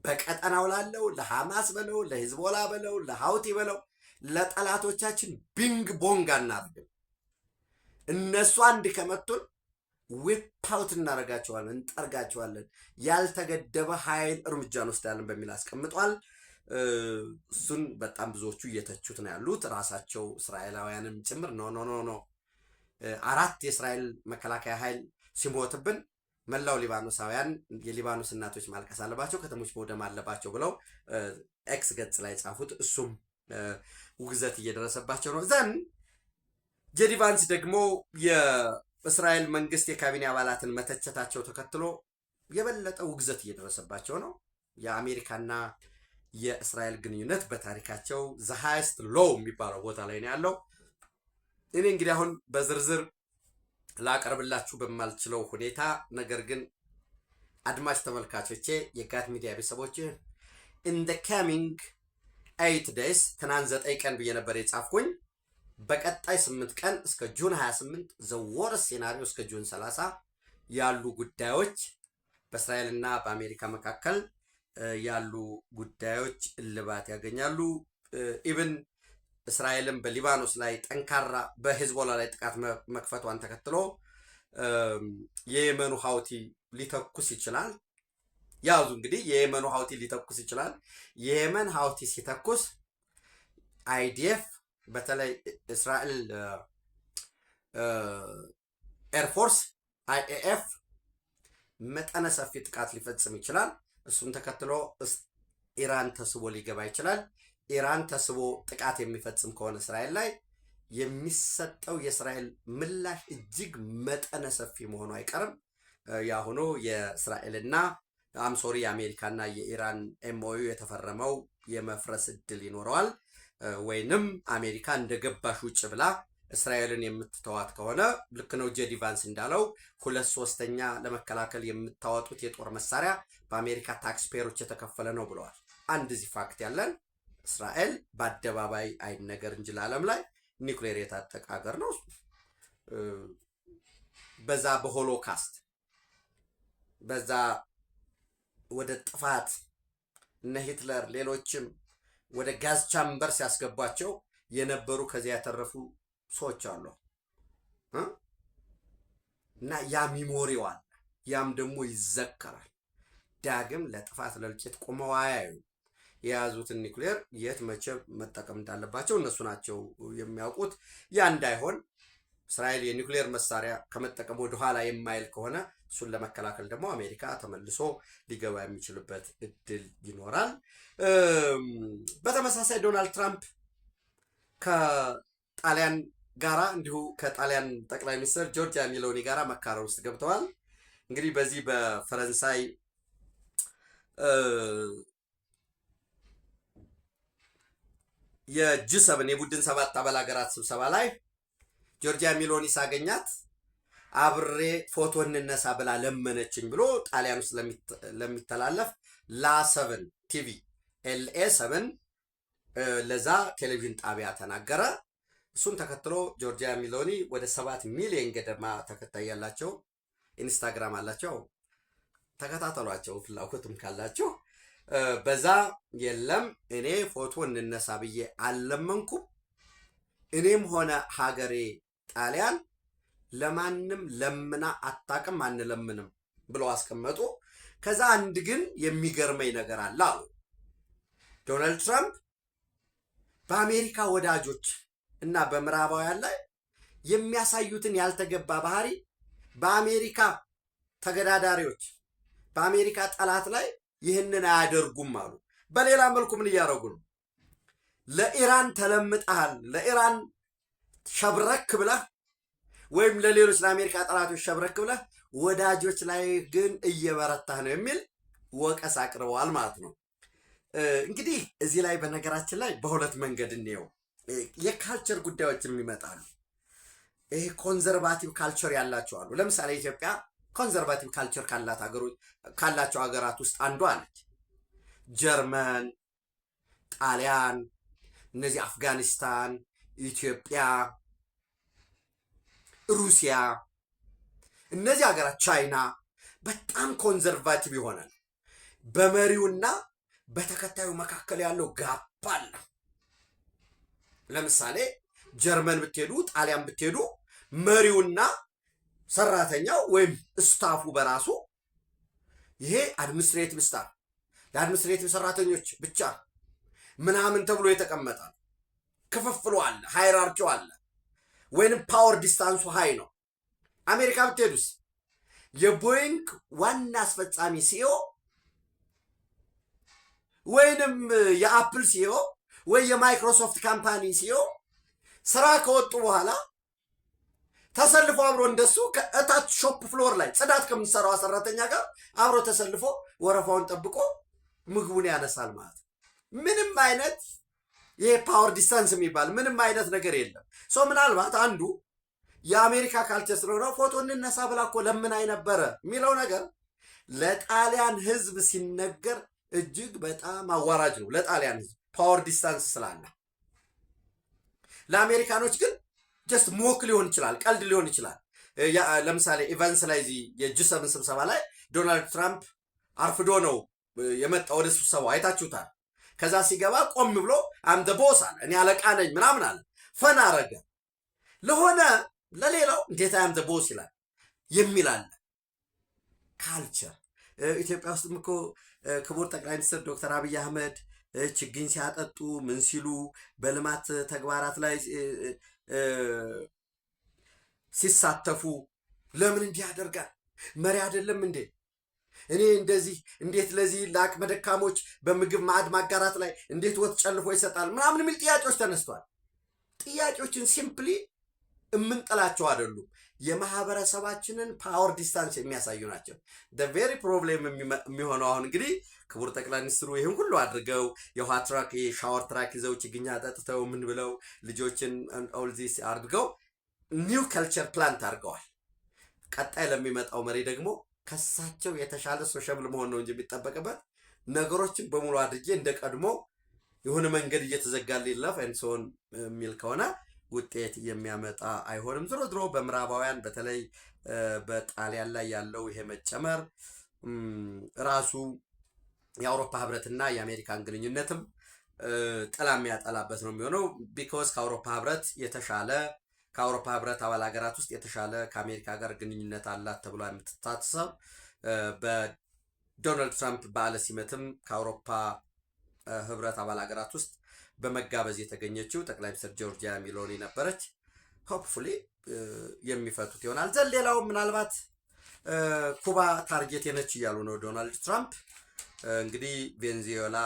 A: በቀጠናው ላለው ለሐማስ በለው ለሂዝቦላ በለው ለሃውቲ በለው ለጠላቶቻችን ቢንግ ቦንግ አናርግም። እነሱ አንድ ከመቱን ዊፓውት እናደርጋቸዋለን፣ እንጠርጋቸዋለን፣ ያልተገደበ ኃይል እርምጃ እንወስዳለን በሚል አስቀምጧል። እሱን በጣም ብዙዎቹ እየተቹት ነው ያሉት፣ ራሳቸው እስራኤላውያንም ጭምር ኖ 4 የእስራኤል መከላከያ ኃይል ሲሞትብን መላው ሊባኖሳውያን የሊባኖስ እናቶች ማልቀስ አለባቸው፣ ከተሞች መውደም አለባቸው ብለው ኤክስ ገጽ ላይ ጻፉት። እሱም ውግዘት እየደረሰባቸው ነው። ዘን ጄዲ ቫንስ ደግሞ የእስራኤል መንግስት የካቢኔ አባላትን መተቸታቸው ተከትሎ የበለጠ ውግዘት እየደረሰባቸው ነው። የአሜሪካና የእስራኤል ግንኙነት በታሪካቸው ዘ ሃይስት ሎው የሚባለው ቦታ ላይ ነው ያለው። እኔ እንግዲህ አሁን በዝርዝር ላቀርብላችሁ በማልችለው ሁኔታ፣ ነገር ግን አድማጭ ተመልካቾቼ የጋት ሚዲያ ቤተሰቦች ኢን ዘ ካሚንግ 8 days ትናንት 9 ቀን ብዬ ነበር የጻፍኩኝ። በቀጣይ 8 ቀን እስከ ጁን 28 ዘ ወርስ ሴናሪዮ እስከ ጁን 30 ያሉ ጉዳዮች በእስራኤልና በአሜሪካ መካከል ያሉ ጉዳዮች እልባት ያገኛሉ። ኢቭን እስራኤልም በሊባኖስ ላይ ጠንካራ በሂዝቦላ ላይ ጥቃት መክፈቷን ተከትሎ የየመኑ ሀውቲ ሊተኩስ ይችላል። ያዙ እንግዲህ የየመኑ ሀውቲ ሊተኩስ ይችላል። የየመን ሀውቲ ሲተኩስ አይዲኤፍ በተለይ እስራኤል ኤርፎርስ አይኤኤፍ መጠነ ሰፊ ጥቃት ሊፈጽም ይችላል። እሱን ተከትሎ ኢራን ተስቦ ሊገባ ይችላል። ኢራን ተስቦ ጥቃት የሚፈጽም ከሆነ እስራኤል ላይ የሚሰጠው የእስራኤል ምላሽ እጅግ መጠነ ሰፊ መሆኑ አይቀርም። ያሁኑ የእስራኤልና አምሶሪ የአሜሪካና የኢራን ኤምኦዩ የተፈረመው የመፍረስ እድል ይኖረዋል። ወይንም አሜሪካ እንደገባሽ ውጭ ብላ እስራኤልን የምትተዋት ከሆነ ልክ ነው ጄዲ ቫንስ እንዳለው 2/3 ለመከላከል የምታወጡት የጦር መሳሪያ በአሜሪካ ታክስፔየሮች የተከፈለ ነው ብለዋል። አንድ እዚህ ፋክት ያለን እስራኤል በአደባባይ አይነገር እንጂ ለዓለም ላይ ኒውክሌር የታጠቀ ሀገር ነው። በዛ በሆሎካስት በዛ ወደ ጥፋት እነ ሂትለር ሌሎችም ወደ ጋዝ ቻምበር ሲያስገቧቸው የነበሩ ከዚያ ያተረፉ ሰዎች አሉ እና ያ ሚሞሪው አለ። ያም ደግሞ ይዘከራል። ዳግም ለጥፋት ለልቂት ቆመው አያዩ። የያዙትን ኒውክሌር የት መቼ መጠቀም እንዳለባቸው እነሱ ናቸው የሚያውቁት። ያ እንዳይሆን እስራኤል የኒውክሌር መሳሪያ ከመጠቀም ወደ ኋላ የማይል ከሆነ እሱን ለመከላከል ደግሞ አሜሪካ ተመልሶ ሊገባ የሚችልበት እድል ይኖራል። በተመሳሳይ ዶናልድ ትራምፕ ከጣሊያን ጋራ እንዲሁ ከጣሊያን ጠቅላይ ሚኒስትር ጆርጂያ ሜሎኒ ጋራ መካረር ውስጥ ገብተዋል። እንግዲህ በዚህ በፈረንሳይ የጂ7 የቡድን 7 አባል ሀገራት ስብሰባ ላይ ጆርጂያ ሜሎኒ ሳገኛት አብሬ ፎቶ እንነሳ ብላ ለመነችኝ ብሎ ጣሊያን ውስጥ ለሚተላለፍ ላ7 ቲቪ LA7 ለዛ ቴሌቪዥን ጣቢያ ተናገረ። እሱን ተከትሎ ጆርጂያ ሜሎኒ ወደ 7 ሚሊዮን ገደማ ተከታይ ያላቸው ኢንስታግራም አላቸው። ተከታተሏቸው ፍላጎትም ካላችሁ። በዛ የለም እኔ ፎቶ እንነሳ ብዬ አልለመንኩም። እኔም ሆነ ሀገሬ ጣሊያን ለማንም ለምና አታቅም አንለምንም ብለው አስቀመጡ። ከዛ አንድ ግን የሚገርመኝ ነገር አለ አሉ ዶናልድ ትራምፕ በአሜሪካ ወዳጆች እና በምዕራባውያን ላይ የሚያሳዩትን ያልተገባ ባህሪ በአሜሪካ ተገዳዳሪዎች በአሜሪካ ጠላት ላይ ይህንን አያደርጉም አሉ። በሌላ መልኩ ምን እያደረጉ ነው? ለኢራን ተለምጠሃል፣ ለኢራን ሸብረክ ብለህ ወይም ለሌሎች ለአሜሪካ ጠላቶች ሸብረክ ብለህ ወዳጆች ላይ ግን እየበረታህ ነው የሚል ወቀስ አቅርበዋል ማለት ነው። እንግዲህ እዚህ ላይ በነገራችን ላይ በሁለት መንገድ እንየው። የካልቸር ጉዳዮችም ይመጣሉ። ይሄ ኮንዘርቫቲቭ ካልቸር ያላቸው አሉ። ለምሳሌ ኢትዮጵያ ኮንዘርቫቲቭ ካልቸር ካላቸው ሀገራት ውስጥ አንዷ አለች። ጀርመን፣ ጣሊያን፣ እነዚህ አፍጋኒስታን፣ ኢትዮጵያ፣ ሩሲያ፣ እነዚህ ሀገራት ቻይና በጣም ኮንዘርቫቲቭ ይሆናል። በመሪውና በተከታዩ መካከል ያለው ጋፕ አለ። ለምሳሌ ጀርመን ብትሄዱ፣ ጣሊያን ብትሄዱ መሪውና ሰራተኛው ወይም ስታፉ በራሱ ይሄ አድሚኒስትሬቲቭ ስታፍ ለአድሚኒስትሬቲቭ ሰራተኞች ብቻ ምናምን ተብሎ የተቀመጠ ክፍፍሉ አለ፣ ሃይራርኪው አለ፣ ወይንም ፓወር ዲስታንሱ ሃይ ነው። አሜሪካ ብትሄዱስ የቦይንግ ዋና አስፈጻሚ ሲኦ ወይንም የአፕል ሲኦ ወይ የማይክሮሶፍት ካምፓኒ ሲኦ ስራ ከወጡ በኋላ ተሰልፎ አብሮ እንደሱ ከእታች ሾፕ ፍሎር ላይ ጽዳት ከምትሰራው ሰራተኛ ጋር አብሮ ተሰልፎ ወረፋውን ጠብቆ ምግቡን ያነሳል ማለት ነው። ምንም አይነት ይሄ ፓወር ዲስታንስ የሚባል ምንም አይነት ነገር የለም። ሶ ምናልባት አንዱ የአሜሪካ ካልቸር ስለሆነ ፎቶ እንነሳ ብላ እኮ ለምናይ ነበረ የሚለው ነገር ለጣሊያን ህዝብ ሲነገር እጅግ በጣም አዋራጅ ነው። ለጣሊያን ህዝብ ፓወር ዲስታንስ ስላለ፣ ለአሜሪካኖች ግን ጀስት ሞክ ሊሆን ይችላል፣ ቀልድ ሊሆን ይችላል። ለምሳሌ ኢቨንትስ ላይ እዚህ የጂ7 ስብሰባ ላይ ዶናልድ ትራምፕ አርፍዶ ነው የመጣ ወደ ስብሰባው አይታችሁታል። ከዛ ሲገባ ቆም ብሎ አም ደ ቦስ አለ፣ እኔ አለቃ ነኝ ምናምን አለ፣ ፈን አረገ። ለሆነ ለሌላው እንዴት አም ደ ቦስ ይላል የሚል አለ ካልቸር። ኢትዮጵያ ውስጥም እኮ ክቡር ጠቅላይ ሚኒስትር ዶክተር አብይ አህመድ ችግኝ ሲያጠጡ ምን ሲሉ በልማት ተግባራት ላይ ሲሳተፉ ለምን እንዲህ ያደርጋል? መሪ አይደለም እንዴ? እኔ እንደዚህ እንዴት ለዚህ ለአቅመ ደካሞች በምግብ ማዕድ ማጋራት ላይ እንዴት ወጥ ጨልፎ ይሰጣል ምናምን የሚል ጥያቄዎች ተነስተዋል። ጥያቄዎችን ሲምፕሊ የምንጥላቸው አይደሉም። የማህበረሰባችንን ፓወር ዲስታንስ የሚያሳዩ ናቸው። ቬሪ ፕሮብሌም የሚሆነው አሁን እንግዲህ ክቡር ጠቅላይ ሚኒስትሩ ይህን ሁሉ አድርገው የውሃ ትራክ የሻወር ትራክ ይዘው ችግኛ ጠጥተው ምን ብለው ልጆችን ኦልዚስ አድርገው ኒው ከልቸር ፕላንት አድርገዋል። ቀጣይ ለሚመጣው መሪ ደግሞ ከሳቸው የተሻለ ሶሻብል መሆን ነው እንጂ የሚጠበቅበት ነገሮችን በሙሉ አድርጌ እንደ ቀድሞ የሆነ መንገድ እየተዘጋል ይለፍ እንሶን የሚል ከሆነ ውጤት የሚያመጣ አይሆንም። ዝሮ ዝሮ በምዕራባውያን በተለይ በጣሊያን ላይ ያለው ይሄ መጨመር ራሱ የአውሮፓ ህብረትና የአሜሪካን ግንኙነትም ጥላ የሚያጠላበት ነው የሚሆነው። ቢኮዝ ከአውሮፓ ህብረት የተሻለ ከአውሮፓ ህብረት አባል ሀገራት ውስጥ የተሻለ ከአሜሪካ ጋር ግንኙነት አላት ተብሎ የምትታሰብ በዶናልድ ትራምፕ በዓለ ሲመትም ከአውሮፓ ህብረት አባል ሀገራት ውስጥ በመጋበዝ የተገኘችው ጠቅላይ ሚኒስትር ጆርጂያ ሜሎኒ ነበረች። ሆፕፉሊ የሚፈቱት ይሆናል። ሌላው ምናልባት ኩባ ታርጌት የነች እያሉ ነው ዶናልድ ትራምፕ። እንግዲህ ቬንዙዌላ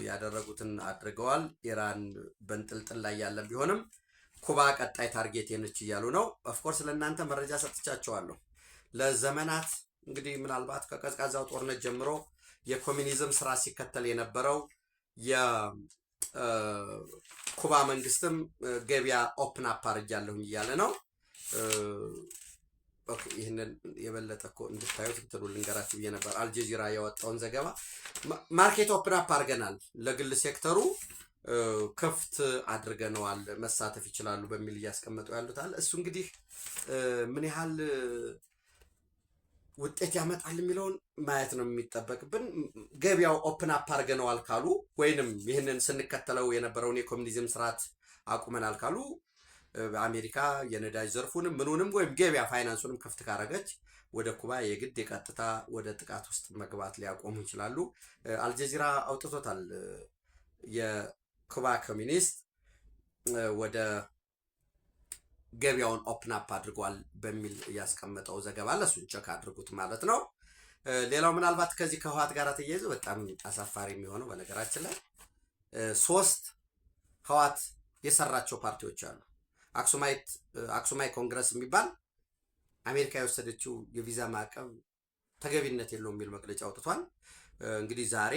A: ያደረጉትን አድርገዋል። ኢራን በንጥልጥል ላይ ያለ ቢሆንም ኩባ ቀጣይ ታርጌት የነች እያሉ ነው። ኦፍኮርስ ለእናንተ መረጃ ሰጥቻቸዋለሁ። ለዘመናት እንግዲህ ምናልባት ከቀዝቃዛው ጦርነት ጀምሮ የኮሚኒዝም ስራ ሲከተል የነበረው ኩባ መንግስትም ገበያ ኦፕን አፕ አድርጊያለሁኝ እያለ ነው። ይህንን የበለጠ እኮ እንድታዩት እንትኑ ልንገራችሁ ብዬ ነበር። አልጀዚራ ያወጣውን ዘገባ ማርኬት ኦፕን አፕ አድርገናል፣ ለግል ሴክተሩ ክፍት አድርገነዋል፣ መሳተፍ ይችላሉ በሚል እያስቀመጡ ያሉታል። እሱ እንግዲህ ምን ያህል ውጤት ያመጣል የሚለውን ማየት ነው የሚጠበቅብን። ገበያው ኦፕን አፕ አድርገነዋል ካሉ ወይንም ይህንን ስንከተለው የነበረውን የኮሚኒዝም ስርዓት አቁመናል ካሉ አሜሪካ የነዳጅ ዘርፉንም ምኑንም ወይም ገበያ ፋይናንሱንም ክፍት ካረገች ወደ ኩባ የግድ የቀጥታ ወደ ጥቃት ውስጥ መግባት ሊያቆሙ ይችላሉ። አልጀዚራ አውጥቶታል። የኩባ ኮሚኒስት ወደ ገበያውን ኦፕን አፕ አድርጓል በሚል ያስቀመጠው ዘገባ አለ። እሱን ቸክ አድርጉት ማለት ነው። ሌላው ምናልባት ከዚህ ከህወሓት ጋር ተያይዞ በጣም አሳፋሪ የሚሆነው በነገራችን ላይ 3 ህወሓት የሰራቸው ፓርቲዎች አሉ። አክሱማይ ኮንግረስ የሚባል አሜሪካ የወሰደችው የቪዛ ማዕቀብ ተገቢነት የለውም የሚል መግለጫ አውጥቷል። እንግዲህ ዛሬ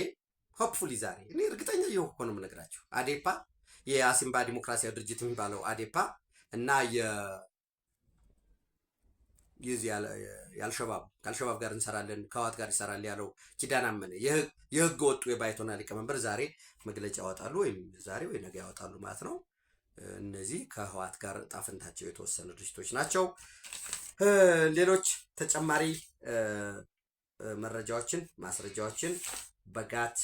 A: ሆፕፉሊ ዛሬ እኔ እርግጠኛ እየሆንኩ ነው የምነግራቸው አዴፓ የአሲምባ ዲሞክራሲያዊ ድርጅት የሚባለው አዴፓ እና ከአልሸባብ ጋር እንሰራለን ከህወሓት ጋር ይሰራል ያለው ኪዳን አመነ የህገ ወጡ የባይቶና ሊቀመንበር ዛሬ መግለጫ ያወጣሉ፣ ወይም ዛሬ ወይ ነገ ያወጣሉ ማለት ነው። እነዚህ ከህወሓት ጋር ጣፍንታቸው የተወሰኑ ድርጅቶች ናቸው። ሌሎች ተጨማሪ መረጃዎችን ማስረጃዎችን በጋት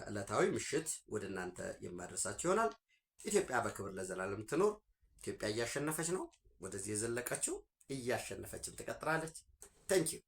A: ዕለታዊ ምሽት ወደ እናንተ የማደርሳችሁ ይሆናል። ኢትዮጵያ በክብር ለዘላለም ትኖር። ኢትዮጵያ እያሸነፈች ነው። ወደዚህ የዘለቀችው እያሸነፈችም ትቀጥላለች። ታንኪዩ